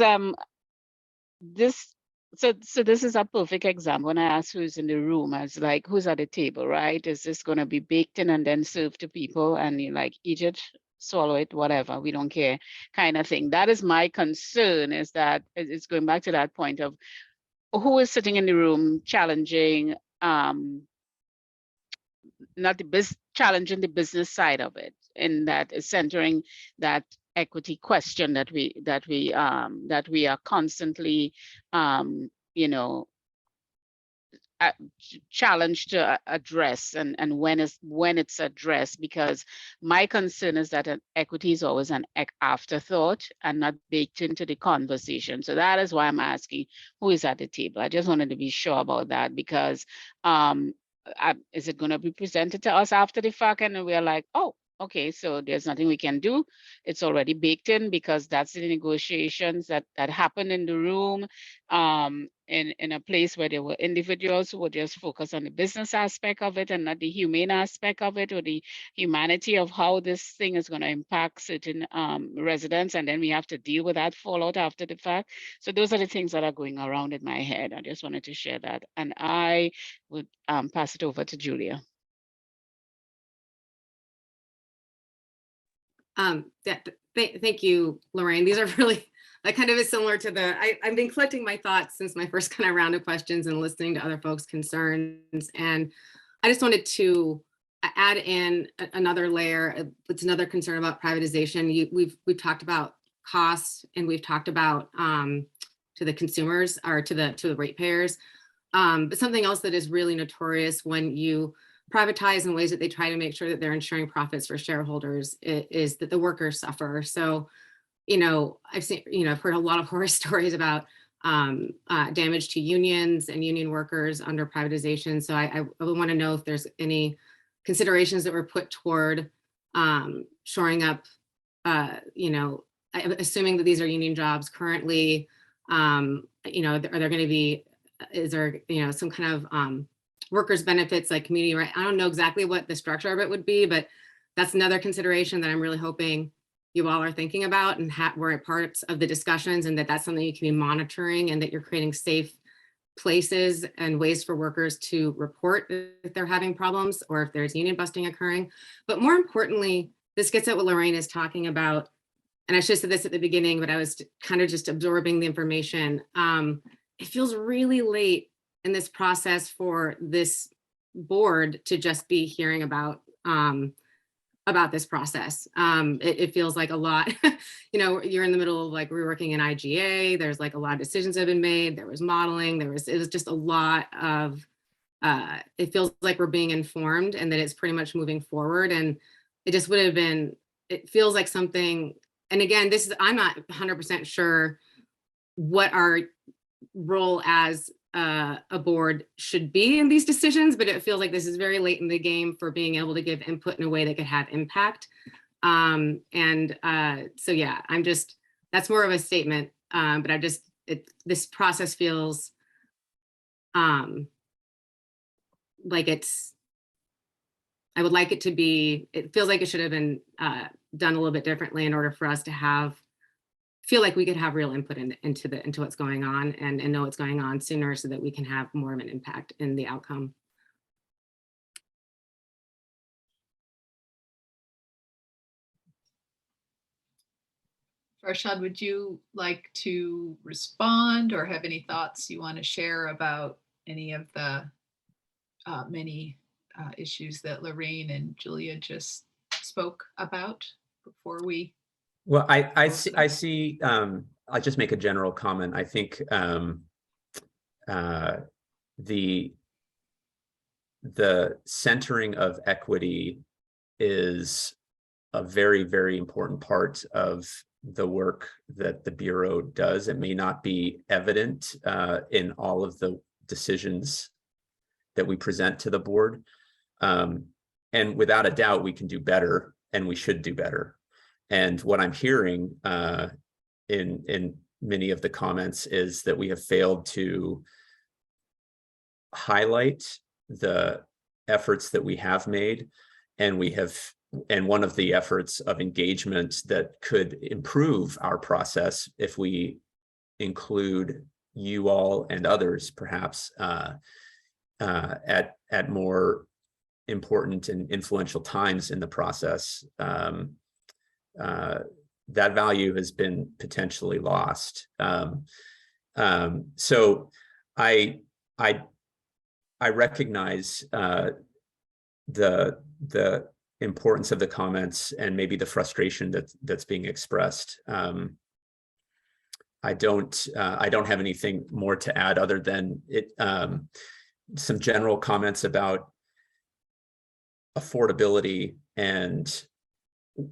so this is a perfect example. When I ask who's in the room, as like who's at the table, right? Is this going to be baked in and then served to people, and you like eat it, swallow it, whatever, we don't care, kind of thing? That is my concern. Is that it's going back to that point of who is sitting in the room challenging, challenging the business side of it, and that is centering that equity question that we are constantly challenge to address, and when it's addressed, because my concern is that equity is always an afterthought and not baked into the conversation. So that is why I'm asking who is at the table. I just wanted to be sure about that, because is it going to be presented to us after the fact and we're like, oh, okay, so there's nothing we can do. It's already baked in, because that's the negotiations that happened in the room, in a place where there were individuals who were just focused on the business aspect of it and not the humane aspect of it, or the humanity of how this thing is going to impact certain residents. And then we have to deal with that fallout after the fact. So those are the things that are going around in my head. I just wanted to share that. And I would pass it over to Julia. Thank you, Lorraine. These are really, that kind of is similar to I've been collecting my thoughts since my first kind of round of questions and listening to other folks' concerns. And I just wanted to add in another layer. It's another concern about privatization. We've talked about costs, and we've talked about to the consumers, or to the ratepayers. But something else that is really notorious when you privatize in ways that they try to make sure that they're ensuring profits for shareholders is that the workers suffer. So, I've heard a lot of horror stories about damage to unions and union workers under privatization. So I want to know if there's any considerations that were put toward shoring up, assuming that these are union jobs currently, are there going to be, is there, some kind of workers benefits like community, right? I don't know exactly what the structure of it would be, but that's another consideration that I'm really hoping you all are thinking about, and we're parts of the discussions, and that's something you can be monitoring, and that you're creating safe places and ways for workers to report if they're having problems or if there's union busting occurring. But more importantly, this gets at what Lorraine is talking about. And I should have said this at the beginning, but I was kind of just absorbing the information. It feels really late in this process for this board to just be hearing about this process. It feels like a lot, you're in the middle of like reworking an IGA. There's like a lot of decisions have been made. There was modeling. It was just a lot of, it feels like we're being informed and that it's pretty much moving forward. And it just would have been, it feels like something, and again, I'm not 100% sure what our role as a board should be in these decisions, but it feels like this is very late in the game for being able to give input in a way that could have impact. So yeah, that's more of a statement, but this process feels like I would like it to be, it feels like it should have been done a little bit differently in order for us to feel like we could have real input into what's going on and know what's going on sooner, so that we can have more of an impact in the outcome. Farshad, would you like to respond or have any thoughts you want to share about any of the many issues that Lorraine and Julia just spoke about before we? Well, I see, I'll just make a general comment. I think the centering of equity is a very, very important part of the work that the Bureau does. It may not be evident in all of the decisions that we present to the board. And without a doubt, we can do better, and we should do better. And what I'm hearing in many of the comments is that we have failed to highlight the efforts that we have made, and one of the efforts of engagement that could improve our process if we include you all and others perhaps at more important and influential times in the process. That value has been potentially lost. So I recognize the importance of the comments and maybe the frustration that's being expressed. I don't have anything more to add other than some general comments about affordability and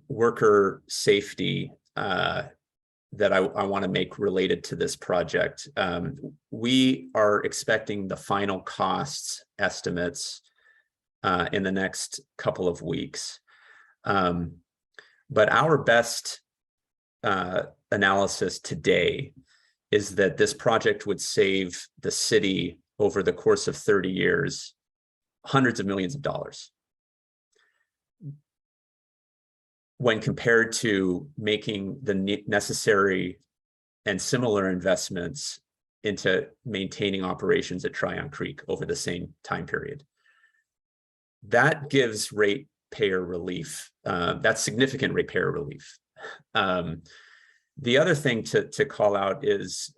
worker safety that I want to make related to this project. We are expecting the final costs estimates in the next couple of weeks. But our best analysis today is that this project would save the city over the course of 30 years, hundreds of millions of dollars. When compared to making the necessary and similar investments into maintaining operations at Tryon Creek over the same time period. That gives ratepayer relief. That's significant ratepayer relief. The other thing to call out is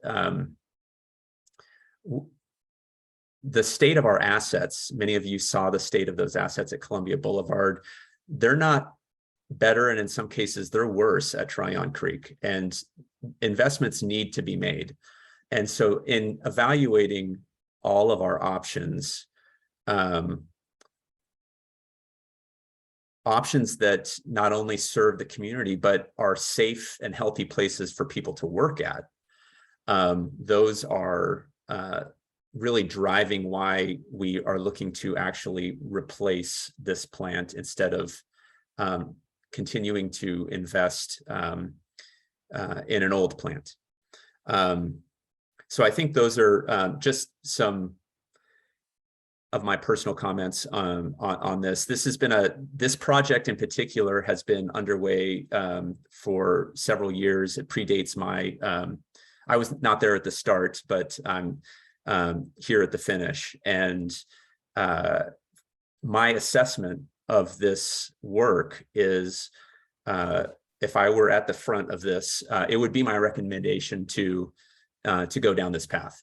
the state of our assets. Many of you saw the state of those assets at Columbia Boulevard. They're not better, and in some cases they're worse at Tryon Creek, and investments need to be made. And so in evaluating all of our options, options that not only serve the community, but are safe and healthy places for people to work at, those are really driving why we are looking to actually replace this plant instead of continuing to invest in an old plant. So I think those are just some of my personal comments on this. This project in particular has been underway for several years. It predates my, I was not there at the start, but I'm here at the finish. And my assessment of this work is, if I were at the front of this, it would be my recommendation to go down this path.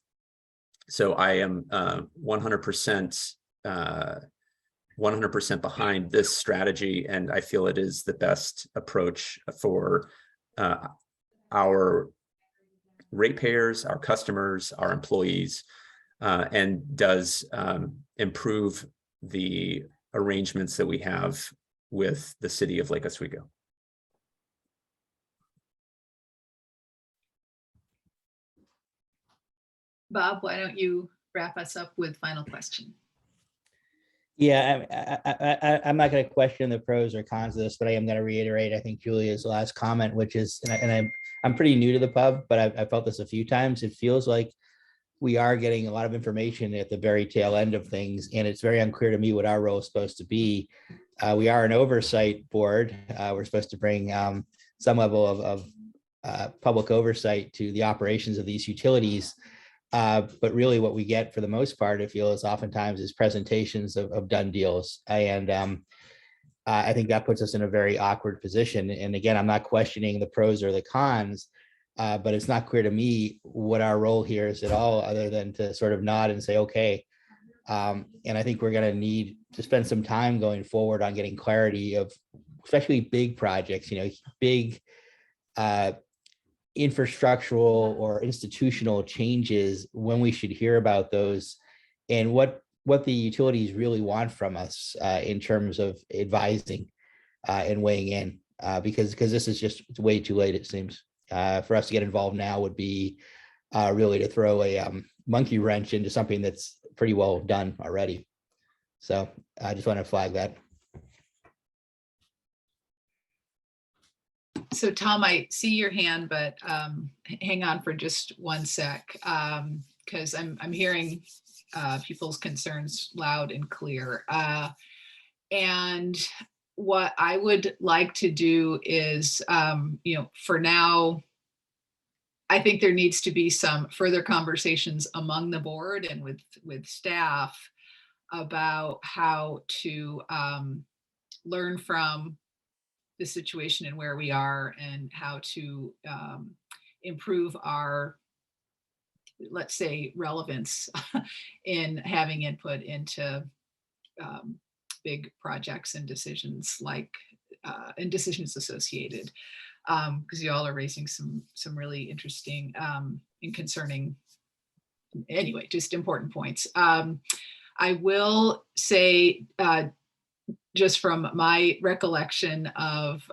So I am 100% behind this strategy, and I feel it is the best approach for our ratepayers, our customers, our employees, and does improve the arrangements that we have with the city of Lake Oswego. Bob, why don't you wrap us up with final question? Yeah, I'm not going to question the pros or cons of this, but I am going to reiterate, I think, Julia's last comment, which is, and I'm pretty new to the pub, but I felt this a few times. It feels like we are getting a lot of information at the very tail end of things, and it's very unclear to me what our role is supposed to be. We are an oversight board. We're supposed to bring some level of public oversight to the operations of these utilities. But really what we get for the most part, I feel, is oftentimes is presentations of done deals. And I think that puts us in a very awkward position. And again, I'm not questioning the pros or the cons, but it's not clear to me what our role here is at all, other than to sort of nod and say, okay. And I think we're going to need to spend some time going forward on getting clarity of especially big projects, big infrastructural or institutional changes, when we should hear about those, and what the utilities really want from us in terms of advising and weighing in, because this is just way too late, it seems. For us to get involved now would be really to throw a monkey wrench into something that's pretty well done already. So I just want to flag that. So Tom, I see your hand, but hang on for just one sec, because I'm hearing people's concerns loud and clear. And what I would like to do is, for now, I think there needs to be some further conversations among the board and with staff about how to learn from the situation and where we are, and how to improve our, let's say, relevance in having input into big projects and decisions and decisions associated, because you all are raising some really interesting and concerning, anyway, just important points. I will say, just from my recollection of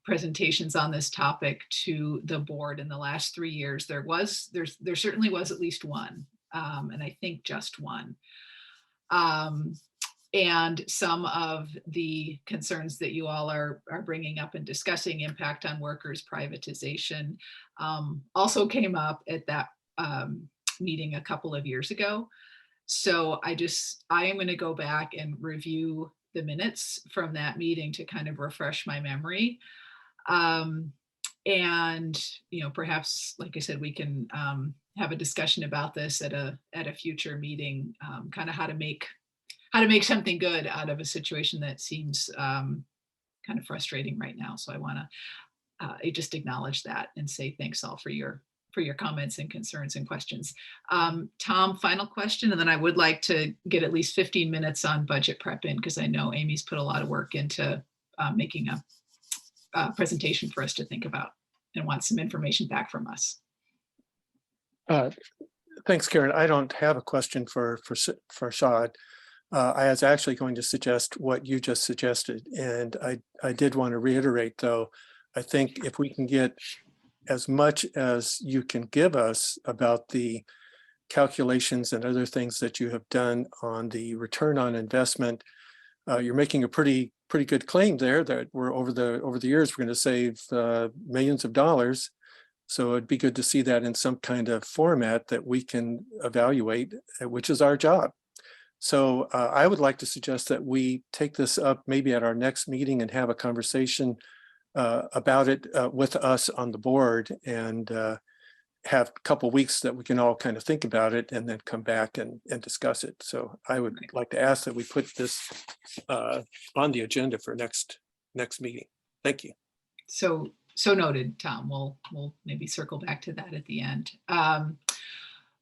presentations on this topic to the board in the last 3 years, there certainly was at least one, and I think just one. And some of the concerns that you all are bringing up and discussing, impact on workers, privatization, also came up at that meeting a couple of years ago. So I am going to go back and review the minutes from that meeting to kind of refresh my memory. And, perhaps, like I said, we can have a discussion about this at a future meeting, kind of how to make something good out of a situation that seems kind of frustrating right now. So I want to just acknowledge that and say thanks all for your comments and concerns and questions. Tom, final question, and then I would like to get at least 15 minutes on budget prep in, because I know Amy's put a lot of work into making a presentation for us to think about and want some information back from us. Thanks, Karen. I don't have a question for Shad. I was actually going to suggest what you just suggested, and I did want to reiterate, though, I think if we can get as much as you can give us about the calculations and other things that you have done on the return on investment, you're making a pretty good claim there that we're over the years we're going to save millions of dollars. So it'd be good to see that in some kind of format that we can evaluate, which is our job. So I would like to suggest that we take this up maybe at our next meeting and have a conversation about it with us on the board, and have a couple weeks that we can all kind of think about it and then come back and discuss it. So I would like to ask that we put this on the agenda for next meeting. Thank you. So noted, Tom. We'll maybe circle back to that at the end.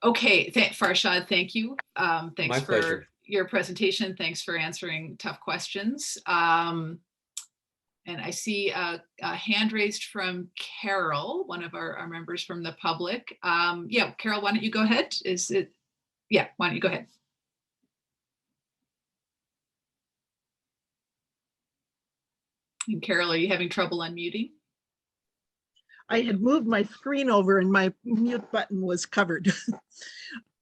Okay, Farshad, thank you. Thanks My for pleasure. your presentation. Thanks for answering tough questions. And I see a hand raised from Carol, one of our members from the public. Yeah, Carol, why don't you go ahead? Why don't you go ahead? And Carol, are you having trouble unmuting? I had moved my screen over and my mute button was covered.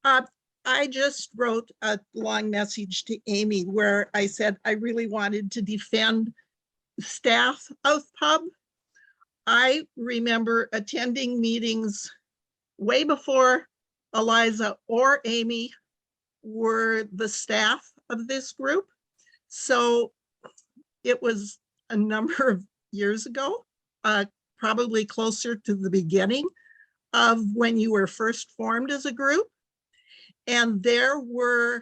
I just wrote a long message to Amy where I said I really wanted to defend staff of PUB. I remember attending meetings way before Eliza or Amy were the staff of this group. So it was a number of years ago, probably closer to the beginning of when you were first formed as a group. And there was,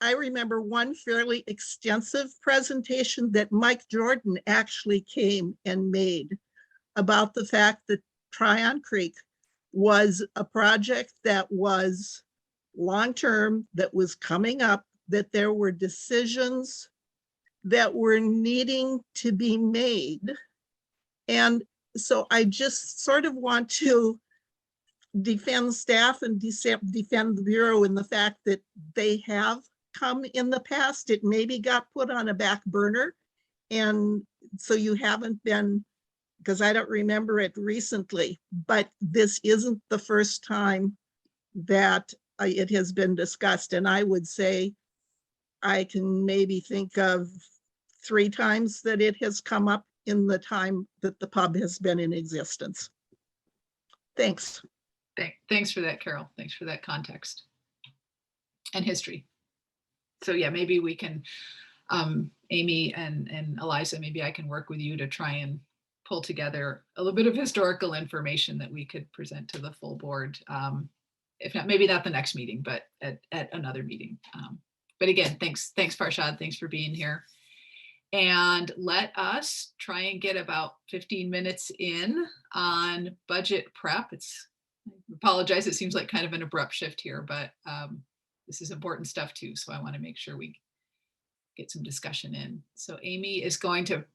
I remember one fairly extensive presentation that Mike Jordan actually came and made about the fact that Tryon Creek was a project that was long-term, that was coming up, that there were decisions that were needing to be made. And so I just sort of want to defend staff and defend the Bureau in the fact that they have come in the past. It maybe got put on a back burner. And so you haven't been, because I don't remember it recently, but this isn't the first time that it has been discussed. And I would say I can maybe think of 3 times that it has come up in the time that the PUB has been in existence. Thanks. Thanks for that, Carol. Thanks for that context and history. So yeah, maybe we can, Amy and Eliza, maybe I can work with you to try and pull together a little bit of historical information that we could present to the full board. If not, maybe not the next meeting, but at another meeting. But again, thanks Farshad, thanks for being here. And let us try and get about 15 minutes in on budget prep. I apologize, it seems like kind of an abrupt shift here, but this is important stuff too. So I want to make sure we get some discussion in. So Amy is going to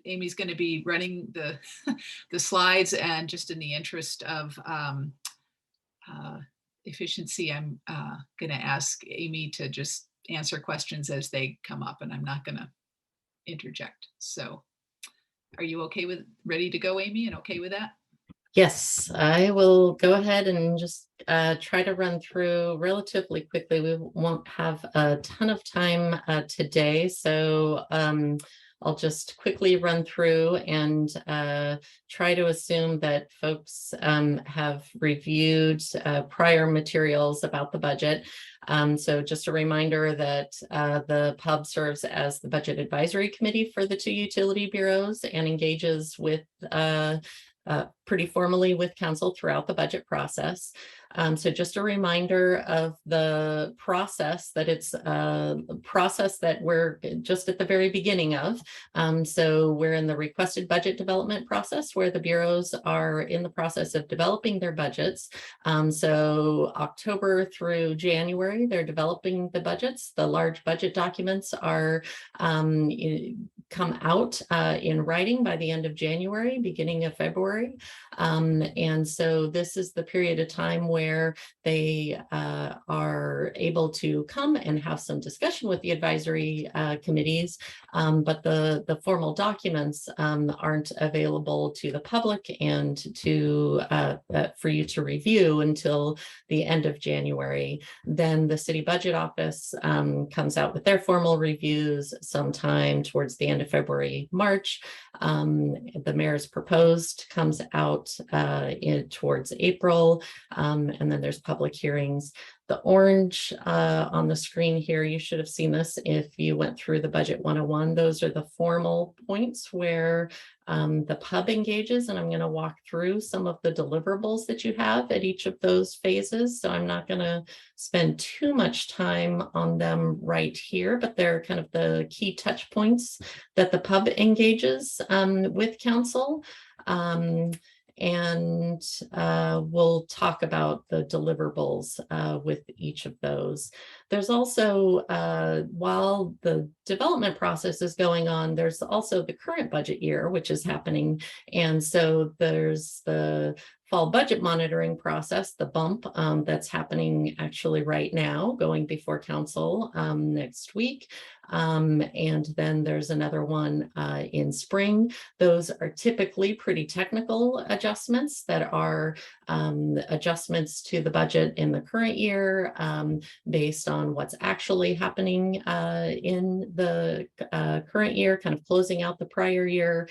Amy's going to be running the slides, and just in the interest of efficiency, I'm going to ask Amy to just answer questions as they come up, and I'm not going to interject. So are you okay with, ready to go, Amy, and okay with that? Yes, I will go ahead and just try to run through relatively quickly. We won't have a ton of time today, so I'll just quickly run through and try to assume that folks have reviewed prior materials about the budget. So just a reminder that the pub serves as the budget advisory committee for the two utility bureaus and engages with pretty formally with council throughout the budget process. So just a reminder of the process, that it's a process that we're just at the very beginning of. So we're in the requested budget development process, where the bureaus are in the process of developing their budgets. So October through January, they're developing the budgets. The large budget documents are come out in writing by the end of January, beginning of February. And so this is the period of time where they are able to come and have some discussion with the advisory committees, but the formal documents aren't available to the public and to for you to review until the end of January. Then the city budget office comes out with their formal reviews sometime towards the end of February, March. The mayor's proposed comes out towards April, and then there's public hearings. The orange on the screen here, you should have seen this if you went through the Budget 101. Those are the formal points where the pub engages, and I'm going to walk through some of the deliverables that you have at each of those phases. So I'm not going to spend too much time on them right here, but they're kind of the key touch points that the pub engages with council. And we'll talk about the deliverables with each of those. There's also, while the development process is going on, there's also the current budget year, which is happening. And so there's the fall budget monitoring process, the bump that's happening actually right now, going before council next week. And then there's another one in spring. Those are typically pretty technical adjustments that are adjustments to the budget in the current year based on what's actually happening in the current year, kind of closing out the prior year,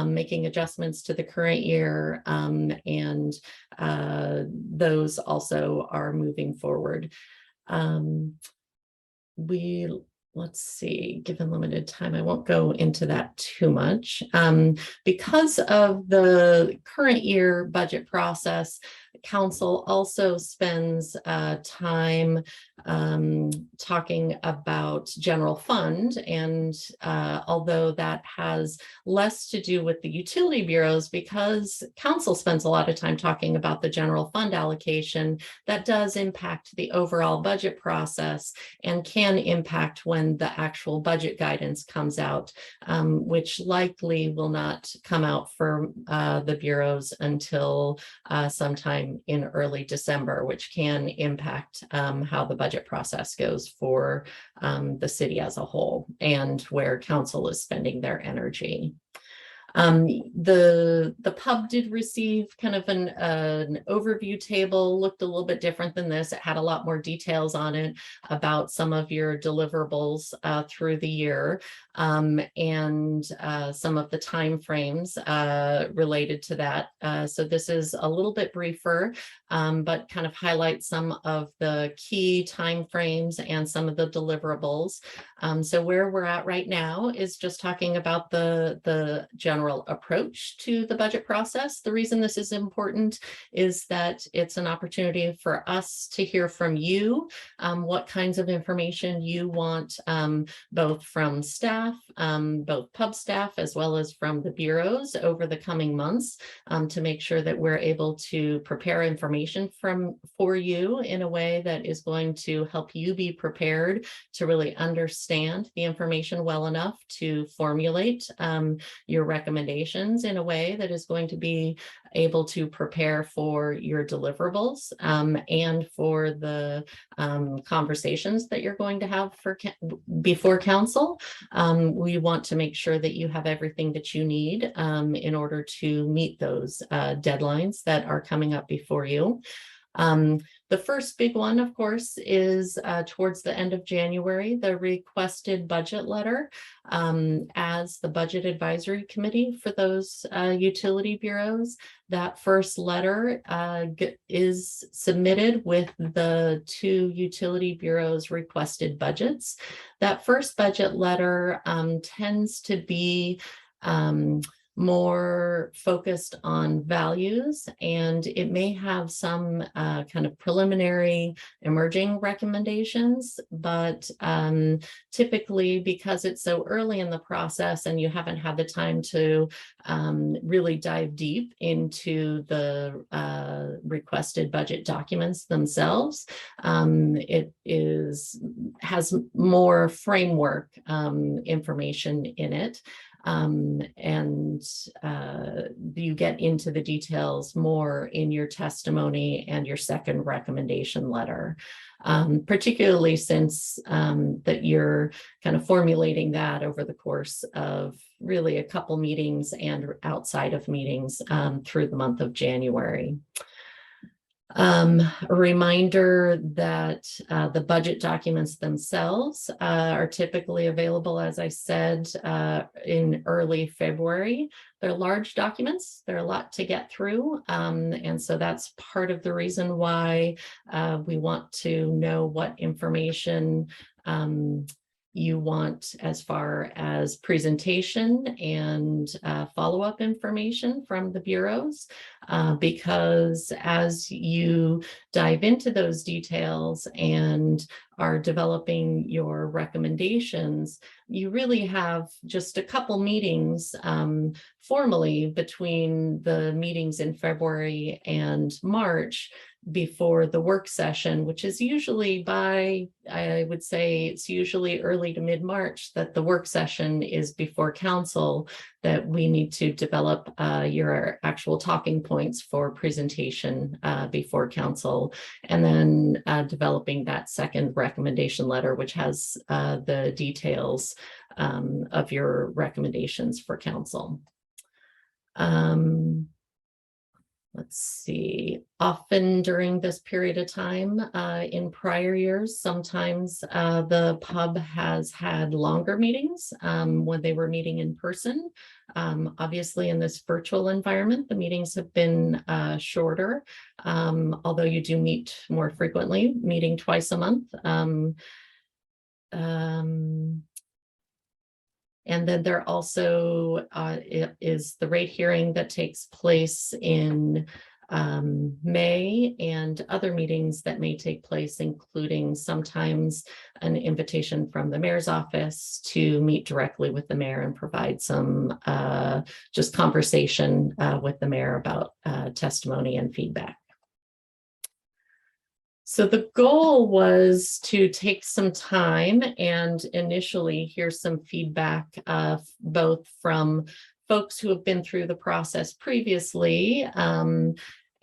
making adjustments to the current year, and those also are moving forward. Let's see, given limited time, I won't go into that too much. Because of the current year budget process, council also spends time talking about general fund. And although that has less to do with the utility bureaus, because council spends a lot of time talking about the general fund allocation, that does impact the overall budget process and can impact when the actual budget guidance comes out, which likely will not come out for the bureaus until sometime in early December, which can impact how the budget process goes for the city as a whole and where council is spending their energy. The pub did receive kind of an overview table, looked a little bit different than this. It had a lot more details on it about some of your deliverables through the year and some of the timeframes related to that. So this is a little bit briefer, but kind of highlights some of the key timeframes and some of the deliverables. So where we're at right now is just talking about the general approach to the budget process. The reason this is important is that it's an opportunity for us to hear from you what kinds of information you want, both from staff, both pub staff, as well as from the bureaus over the coming months, to make sure that we're able to prepare information for you in a way that is going to help you be prepared to really understand the information well enough to formulate your recommendations recommendations in a way that is going to be able to prepare for your deliverables and for the conversations that you're going to have before council. We want to make sure that you have everything that you need in order to meet those deadlines that are coming up before you. The first big one, of course, is towards the end of January, the requested budget letter. As the budget advisory committee for those utility bureaus, that first letter is submitted with the 2 utility bureaus requested budgets. That first budget letter tends to be more focused on values, and it may have some kind of preliminary emerging recommendations, but typically, because it's so early in the process and you haven't had the time to really dive deep into the requested budget documents themselves, it has more framework information in it. You get into the details more in your testimony and your second recommendation letter, particularly since that you're kind of formulating that over the course of really a couple meetings and outside of meetings through the month of January. A reminder that the budget documents themselves are typically available, as I said, in early February. They're large documents. They're a lot to get through. And so that's part of the reason why we want to know what information you want as far as presentation and follow-up information from the bureaus, because as you dive into those details and are developing your recommendations, you really have just a couple meetings formally between the meetings in February and March before the work session, which is usually I would say it's usually early to mid-March that the work session is before council, that we need to develop your actual talking points for presentation before council, and then developing that second recommendation letter, which has the details of your recommendations for council. Let's see, often during this period of time in prior years, sometimes the pub has had longer meetings when they were meeting in person. Obviously, in this virtual environment, the meetings have been shorter, although you do meet more frequently, meeting twice a month. And then there also is the rate hearing that takes place in May, and other meetings that may take place, including sometimes an invitation from the mayor's office to meet directly with the mayor and provide some just conversation with the mayor about testimony and feedback. So the goal was to take some time and initially hear some feedback both from folks who have been through the process previously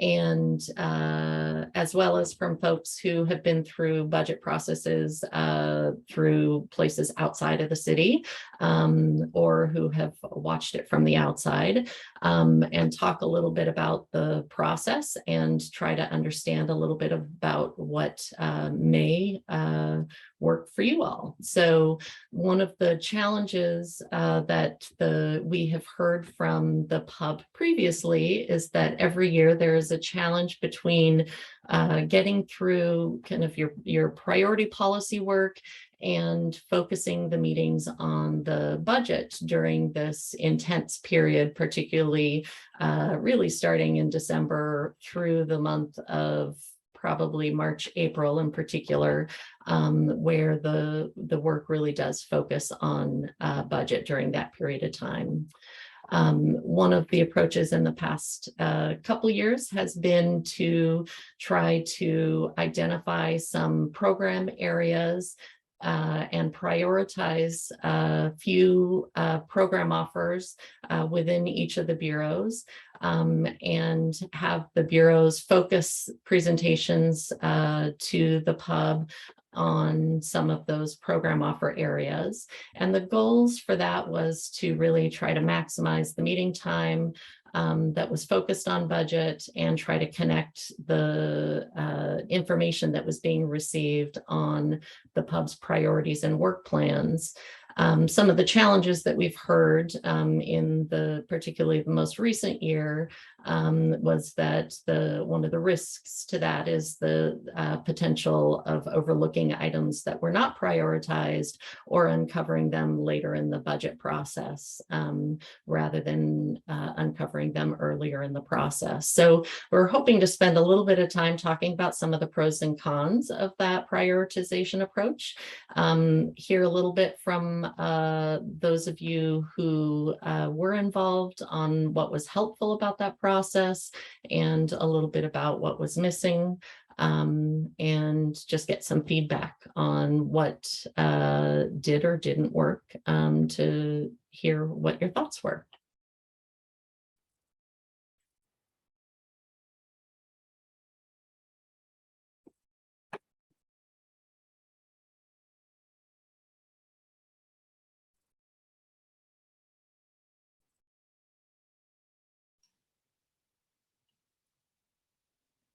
and as well as from folks who have been through budget processes through places outside of the city or who have watched it from the outside, and talk a little bit about the process and try to understand a little bit about what may work for you all. So one of the challenges that we have heard from the pub previously is that every year there is a challenge between getting through kind of your priority policy work and focusing the meetings on the budget during this intense period, particularly really starting in December through the month of probably March, April in particular, where the work really does focus on budget during that period of time. One of the approaches in the past couple years has been to try to identify some program areas and prioritize a few program offers within each of the bureaus, and have the bureaus focus presentations to the pub on some of those program offer areas. And the goals for that was to really try to maximize the meeting time that was focused on budget, and try to connect the information that was being received on the pub's priorities and work plans. Some of the challenges that we've heard in particularly the most recent year was that one of the risks to that is the potential of overlooking items that were not prioritized, or uncovering them later in the budget process rather than uncovering them earlier in the process. So we're hoping to spend a little bit of time talking about some of the pros and cons of that prioritization approach. Hear a little bit from those of you who were involved on what was helpful about that process, and a little bit about what was missing, and just get some feedback on what did or didn't work, to hear what your thoughts were.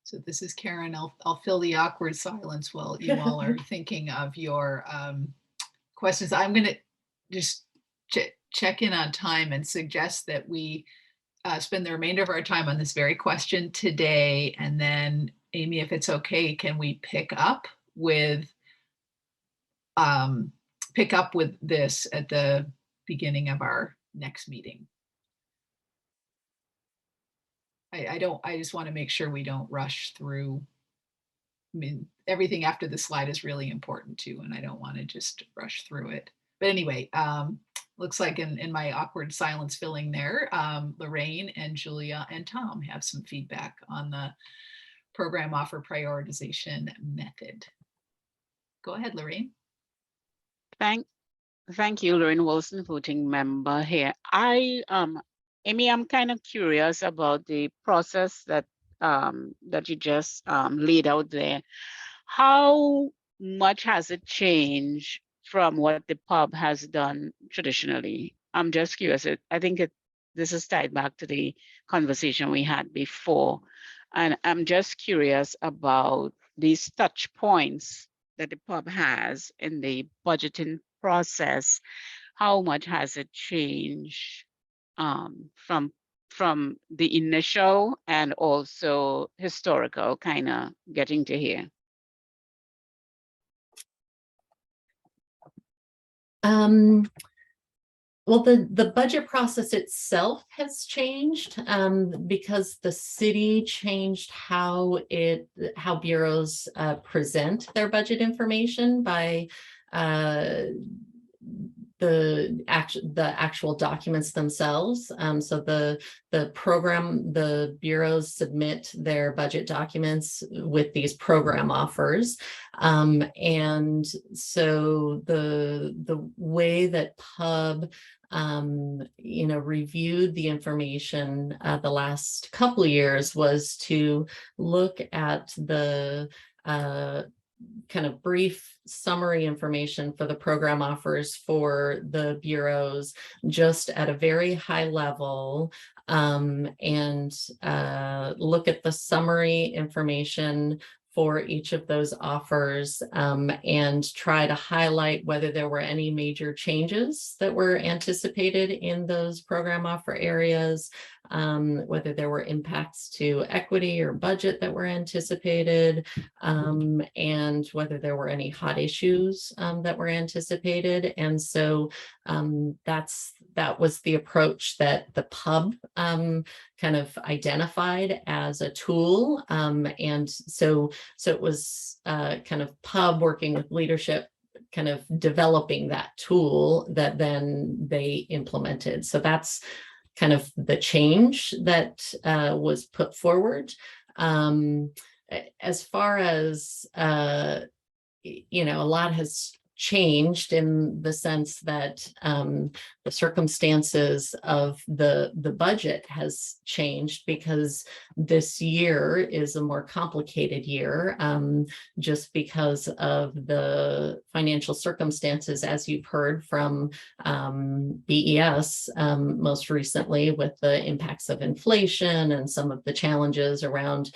So this is Karen. I'll fill the awkward silence while you all are thinking of your questions. I'm going to just check in on time and suggest that we spend the remainder of our time on this very question today. And then, Amy, if it's okay, can we pick up with this at the beginning of our next meeting? I just want to make sure we don't rush through. I mean, everything after the slide is really important too, and I don't want to just rush through it. But anyway, looks like in my awkward silence filling there, Lorraine and Julia and Tom have some feedback on the program offer prioritization method. Go ahead, Lorraine. Thank you, Lorraine Wilson, voting member here. Amy, I'm kind of curious about the process that you just laid out there. How much has it changed from what the pub has done traditionally? I'm just curious. I think this is tied back to the conversation we had before. And I'm just curious about these touch points that the pub has in the budgeting process. How much has it changed from the initial and also historical, kind of getting to here? Well, the budget process itself has changed because the city changed how bureaus present their budget information by the actual documents themselves. So the bureaus submit their budget documents with these program offers. And so the way that pub reviewed the information the last couple of years was to look at the kind of brief summary information for the program offers for the bureaus, just at a very high level, and look at the summary information for each of those offers, and try to highlight whether there were any major changes that were anticipated in those program offer areas, whether there were impacts to equity or budget that were anticipated, and whether there were any hot issues that were anticipated. And so that was the approach that the pub kind of identified as a tool. And so it was kind of pub working with leadership, kind of developing that tool that then they implemented. So that's kind of the change that was put forward. As far as, a lot has changed in the sense that the circumstances of the budget has changed, because this year is a more complicated year, just because of the financial circumstances, as you've heard from BES most recently, with the impacts of inflation and some of the challenges around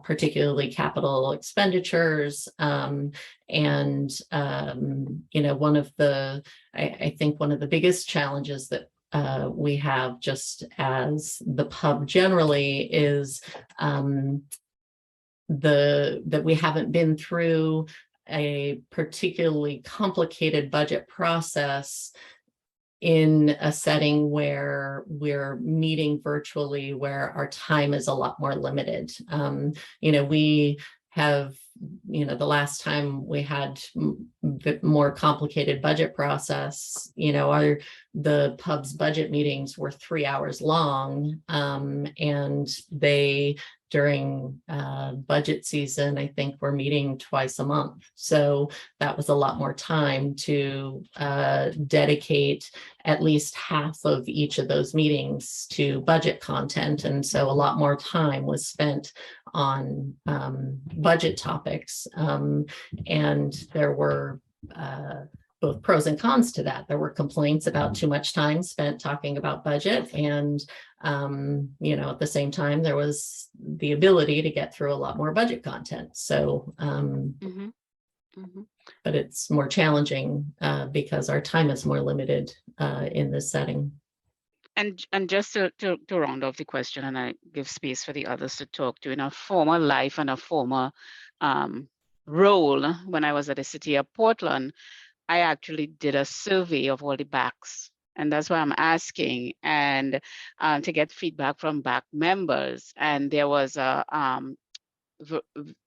particularly capital expenditures. And one of the, I think one of the biggest challenges that we have, just as the pub generally, is that we haven't been through a particularly complicated budget process in a setting where we're meeting virtually, where our time is a lot more limited. We have, the last time we had more complicated budget process, the pub's budget meetings were 3 hours long, and they, during budget season, I think we're meeting twice a month. So that was a lot more time to dedicate at least half of each of those meetings to budget content. And so a lot more time was spent on budget topics. And there were both pros and cons to that. There were complaints about too much time spent talking about budget, and at the same time, there was the ability to get through a lot more budget content. So, but it's more challenging because our time is more limited in this setting. And just to round off the question, and I give space for the others to talk to, in a former life and a former role, when I was at the city of Portland, I actually did a survey of all the BACs. And that's why I'm asking, and to get feedback from BAC members. And there was a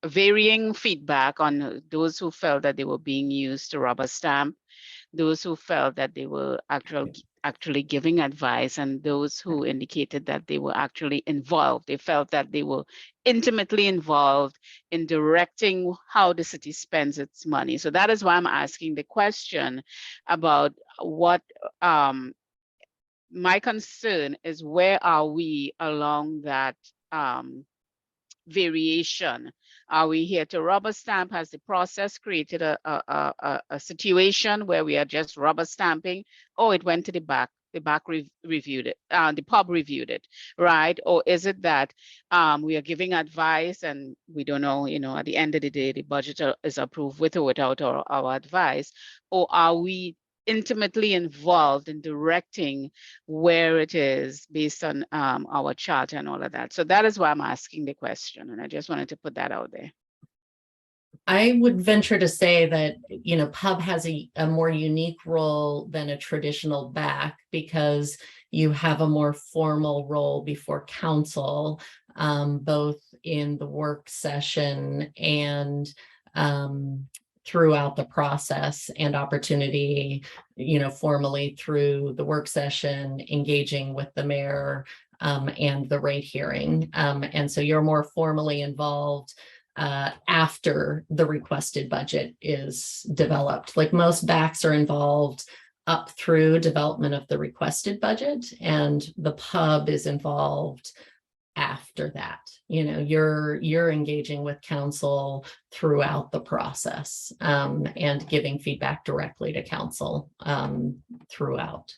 varying feedback on those who felt that they were being used to rubber stamp, those who felt that they were actually giving advice, and those who indicated that they were actually involved. They felt that they were intimately involved in directing how the city spends its money. So that is why I'm asking the question about what my concern is, where are we along that variation? Are we here to rubber stamp? Has the process created a situation where we are just rubber stamping? Oh, it went to the back. The back reviewed it. The pub reviewed it, right? Or is it that we are giving advice and we don't know, at the end of the day, the budget is approved with or without our advice? Or are we intimately involved in directing where it is based on our charter and all of that? So that is why I'm asking the question, and I just wanted to put that out there. I would venture to say that, pub has a more unique role than a traditional BAC, because you have a more formal role before council, both in the work session and throughout the process, and opportunity, formally through the work session, engaging with the mayor and the rate hearing. And so you're more formally involved after the requested budget is developed. Like most BACs are involved up through development of the requested budget, and the pub is involved after that. You're engaging with council throughout the process, and giving feedback directly to council throughout.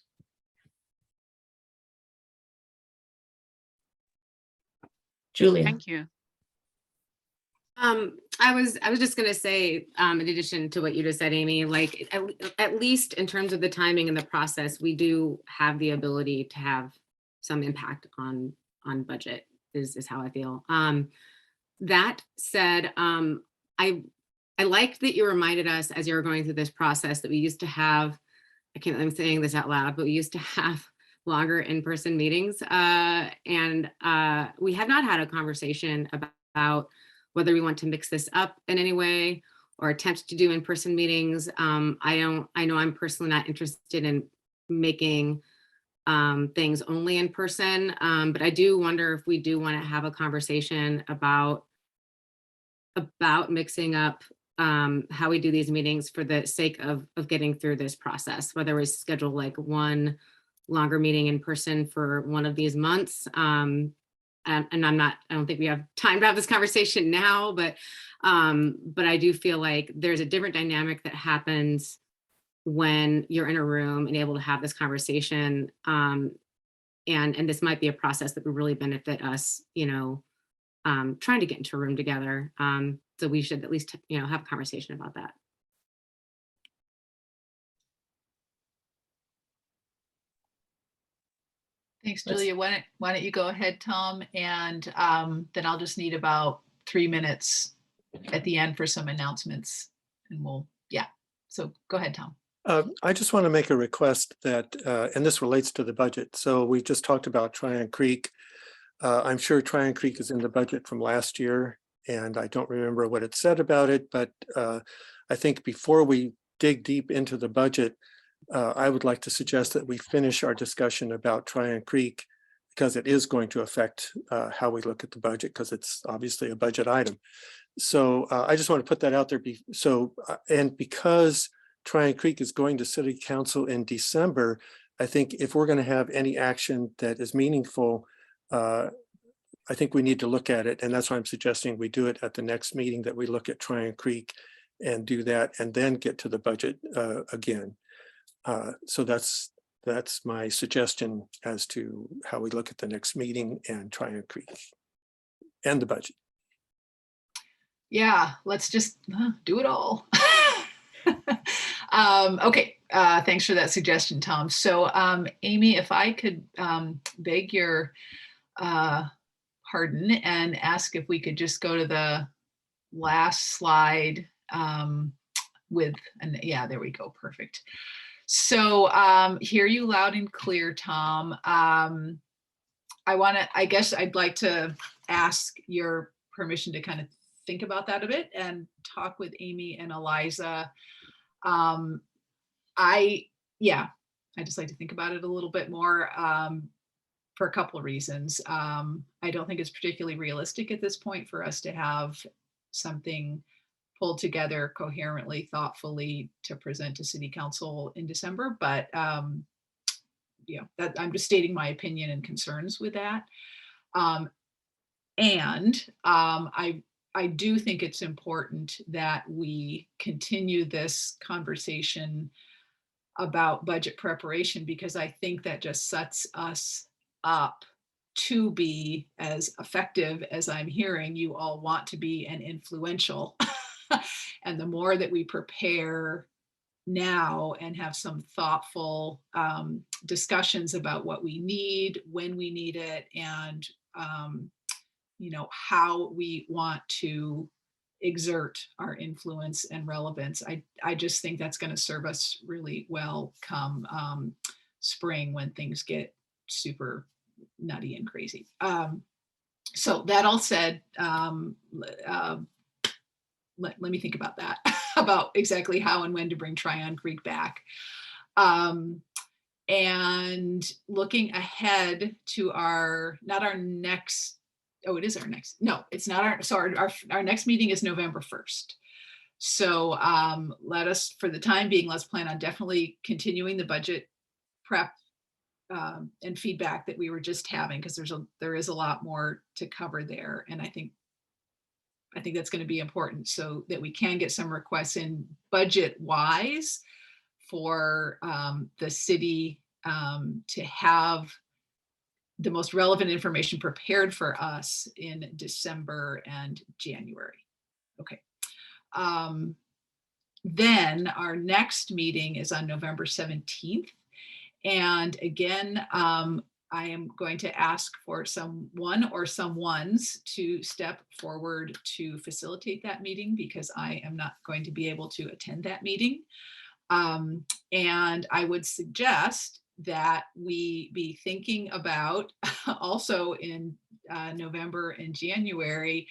Julia. Thank you. I was just going to say, in addition to what you just said, Amy, like at least in terms of the timing and the process, we do have the ability to have some impact on budget, is how I feel. That said, I liked that you reminded us as you were going through this process that we used to have, I'm saying this out loud, but we used to have longer in-person meetings, and we have not had a conversation about whether we want to mix this up in any way or attempt to do in-person meetings. I know I'm personally not interested in making things only in person, but I do wonder if we do want to have a conversation about mixing up how we do these meetings for the sake of getting through this process, whether we schedule like one longer meeting in person for one of these months. And I don't think we have time to have this conversation now, but I do feel like there's a different dynamic that happens when you're in a room and able to have this conversation. And this might be a process that would really benefit us, trying to get into a room together. So we should at least, have a conversation about that. Thanks, Julia. Why don't you go ahead, Tom? And then I'll just need about 3 minutes at the end for some announcements, and so go ahead, Tom. I just want to make a request that, and this relates to the budget. So we just talked about Tryon Creek. I'm sure Tryon Creek is in the budget from last year, and I don't remember what it said about it, but I think before we dig deep into the budget, I would like to suggest that we finish our discussion about Tryon Creek, because it is going to affect how we look at the budget, because it's obviously a budget item. So I just want to put that out there. And because Tryon Creek is going to City Council in December, I think if we're going to have any action that is meaningful, I think we need to look at it. And that's why I'm suggesting we do it at the next meeting, that we look at Tryon Creek and do that, and then get to the budget again. So that's my suggestion as to how we look at the next meeting and Tryon Creek and the budget. Yeah, let's just do it all. Okay, thanks for that suggestion, Tom. So Amy, if I could beg your pardon and ask if we could just go to the last slide there we go, perfect. So hear you loud and clear, Tom. I guess I'd like to ask your permission to kind of think about that a bit and talk with Amy and Eliza. I just like to think about it a little bit more for a couple of reasons. I don't think it's particularly realistic at this point for us to have something pulled together coherently, thoughtfully to present to City Council in December, but I'm just stating my opinion and concerns with that. I do think it's important that we continue this conversation about budget preparation, because I think that just sets us up to be as effective as I'm hearing you all want to be, and influential. And the more that we prepare now and have some thoughtful discussions about what we need, when we need it, and how we want to exert our influence and relevance. I just think that's going to serve us really well come spring, when things get super nutty and crazy. So that all said, let me think about that, about exactly how and when to bring Tryon Creek back. And looking ahead to our next meeting is November 1st. So let us, for the time being, let's plan on definitely continuing the budget prep and feedback that we were just having, because there is a lot more to cover there. And I think that's going to be important, so that we can get some requests in budget wise for the city to have the most relevant information prepared for us in December and January. Okay. Then our next meeting is on November 17th. And again, I am going to ask for someone or someones to step forward to facilitate that meeting, because I am not going to be able to attend that meeting. And I would suggest that we be thinking about also in November and January,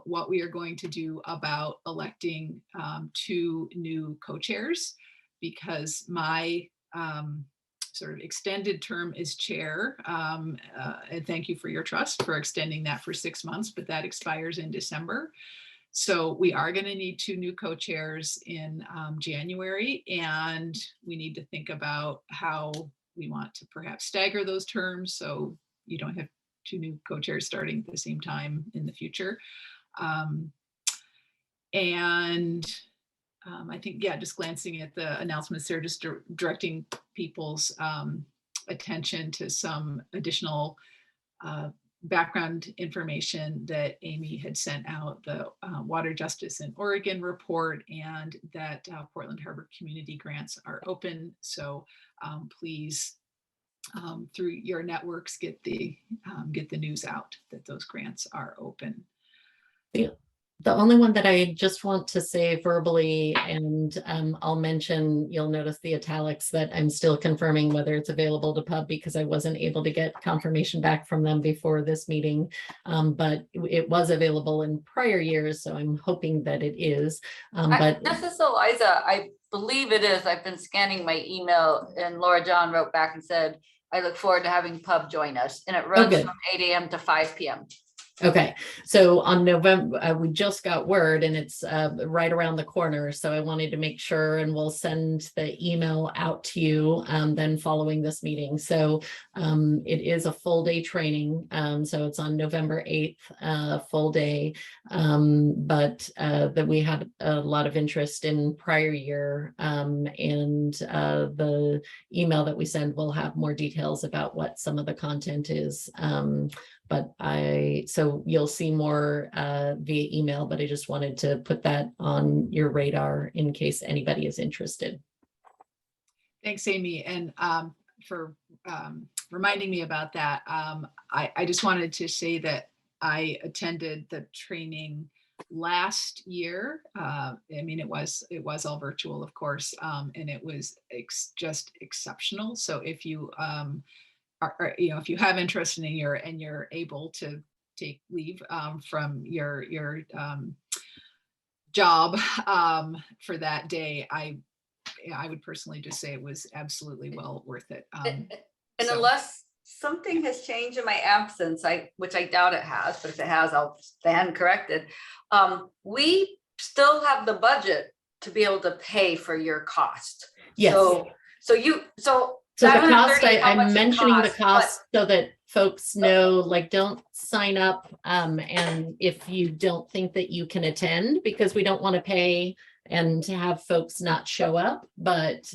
what we are going to do about electing 2 new co-chairs, because my sort of extended term as chair, and thank you for your trust for extending that for 6 months, but that expires in December. So we are going to need 2 new co-chairs in January, and we need to think about how we want to perhaps stagger those terms so you don't have 2 new co-chairs starting at the same time in the future. I think, yeah, just glancing at the announcements there, just directing people's attention to some additional background information that Amy had sent out, the Water Justice in Oregon report, and that Portland Harbor community grants are open. So please, through your networks, get the news out that those grants are open. Yeah. The only one that I just want to say verbally, and I'll mention, you'll notice the italics, that I'm still confirming whether it's available to pub because I wasn't able to get confirmation back from them before this meeting. But it was available in prior years, so I'm hoping that it is. But this is Eliza. I believe it is. I've been scanning my email, and Laura John wrote back and said, I look forward to having pub join us. And it runs from 8 a.m. to 5 p.m. Okay, so on November, we just got word, and it's right around the corner. So I wanted to make sure, and we'll send the email out to you then following this meeting. So it is a full day training. So it's on November 8th, full day. But that we had a lot of interest in prior year, and the email that we send will have more details about what some of the content is. But so you'll see more via email, but I just wanted to put that on your radar in case anybody is interested. Thanks, Amy, and for reminding me about that. I just wanted to say that I attended the training last year. I mean, it was all virtual, of course, and it was just exceptional. So if you if you have interest in and you're able to take leave from your job for that day, I would personally just say it was absolutely well worth it. And unless something has changed in my absence, which I doubt it has, but if it has, I'll stand corrected. We still have the budget to be able to pay for your cost. Yes. So the cost, I'm mentioning the cost so that folks know, like, don't sign up and if you don't think that you can attend, because we don't want to pay and to have folks not show up, but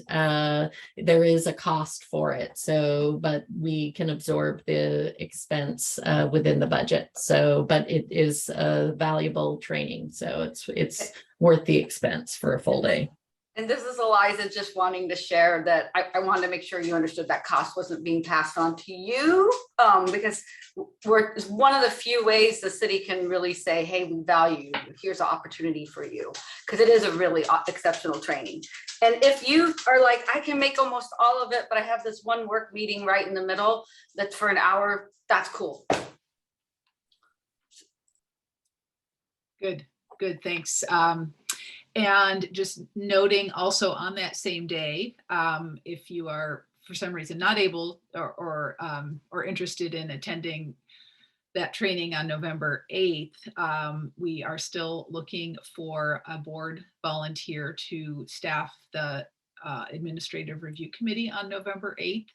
there is a cost for it. So, but we can absorb the expense within the budget. So, but it is a valuable training. So it's worth the expense for a full day. And this is Eliza just wanting to share that I wanted to make sure you understood that cost wasn't being passed on to you, because it's one of the few ways the city can really say, hey, we value you. Here's an opportunity for you, because it is a really exceptional training. And if you are like, I can make almost all of it, but I have this one work meeting right in the middle that's for an hour, that's cool. Good, thanks. And just noting also on that same day, if you are for some reason not able or interested in attending that training on November 8th, we are still looking for a board volunteer to staff the Administrative Review Committee on November 8th.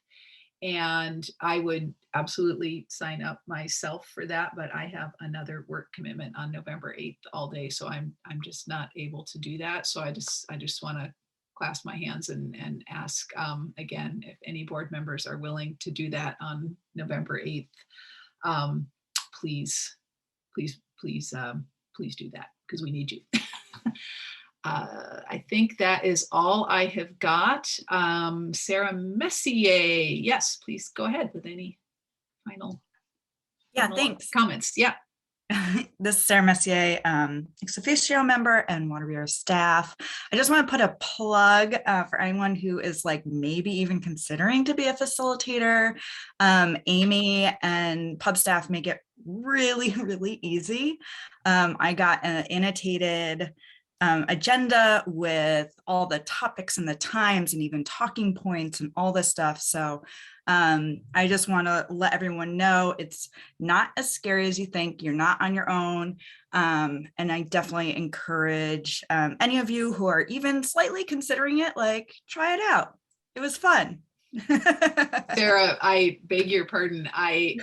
And I would absolutely sign up myself for that, but I have another work commitment on November 8th all day, so I'm just not able to do that. So I just want to clasp my hands and ask again if any board members are willing to do that on November 8th. Please do that, because we need you. I think that is all I have got. Sarah Messier, yes, please go ahead with any final thanks. Comments. Yeah. This is Sarah Messier, ex officio member and Water Bureau staff. I just want to put a plug for anyone who is like maybe even considering to be a facilitator. Amy and pub staff make it really, really easy. I got an annotated agenda with all the topics and the times and even talking points and all this stuff. So I just want to let everyone know it's not as scary as you think. You're not on your own. And I definitely encourage any of you who are even slightly considering it, like, try it out. It was fun. Sarah, I beg your pardon. I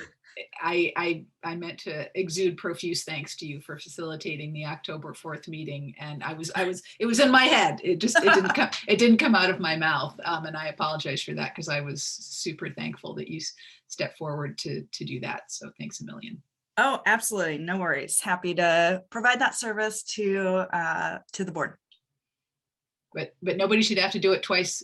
meant to exude profuse thanks to you for facilitating the October 4th meeting. And it was in my head. It didn't come out of my mouth. And I apologize for that because I was super thankful that you stepped forward to do that. So thanks a million. Oh, absolutely. No worries. Happy to provide that service to the board. But nobody should have to do it twice,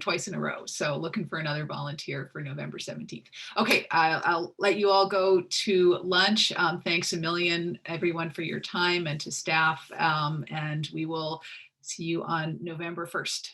twice in a row. So looking for another volunteer for November 17th. Okay, I'll let you all go to lunch. Thanks a million, everyone, for your time, and to staff. And we will see you on November 1st.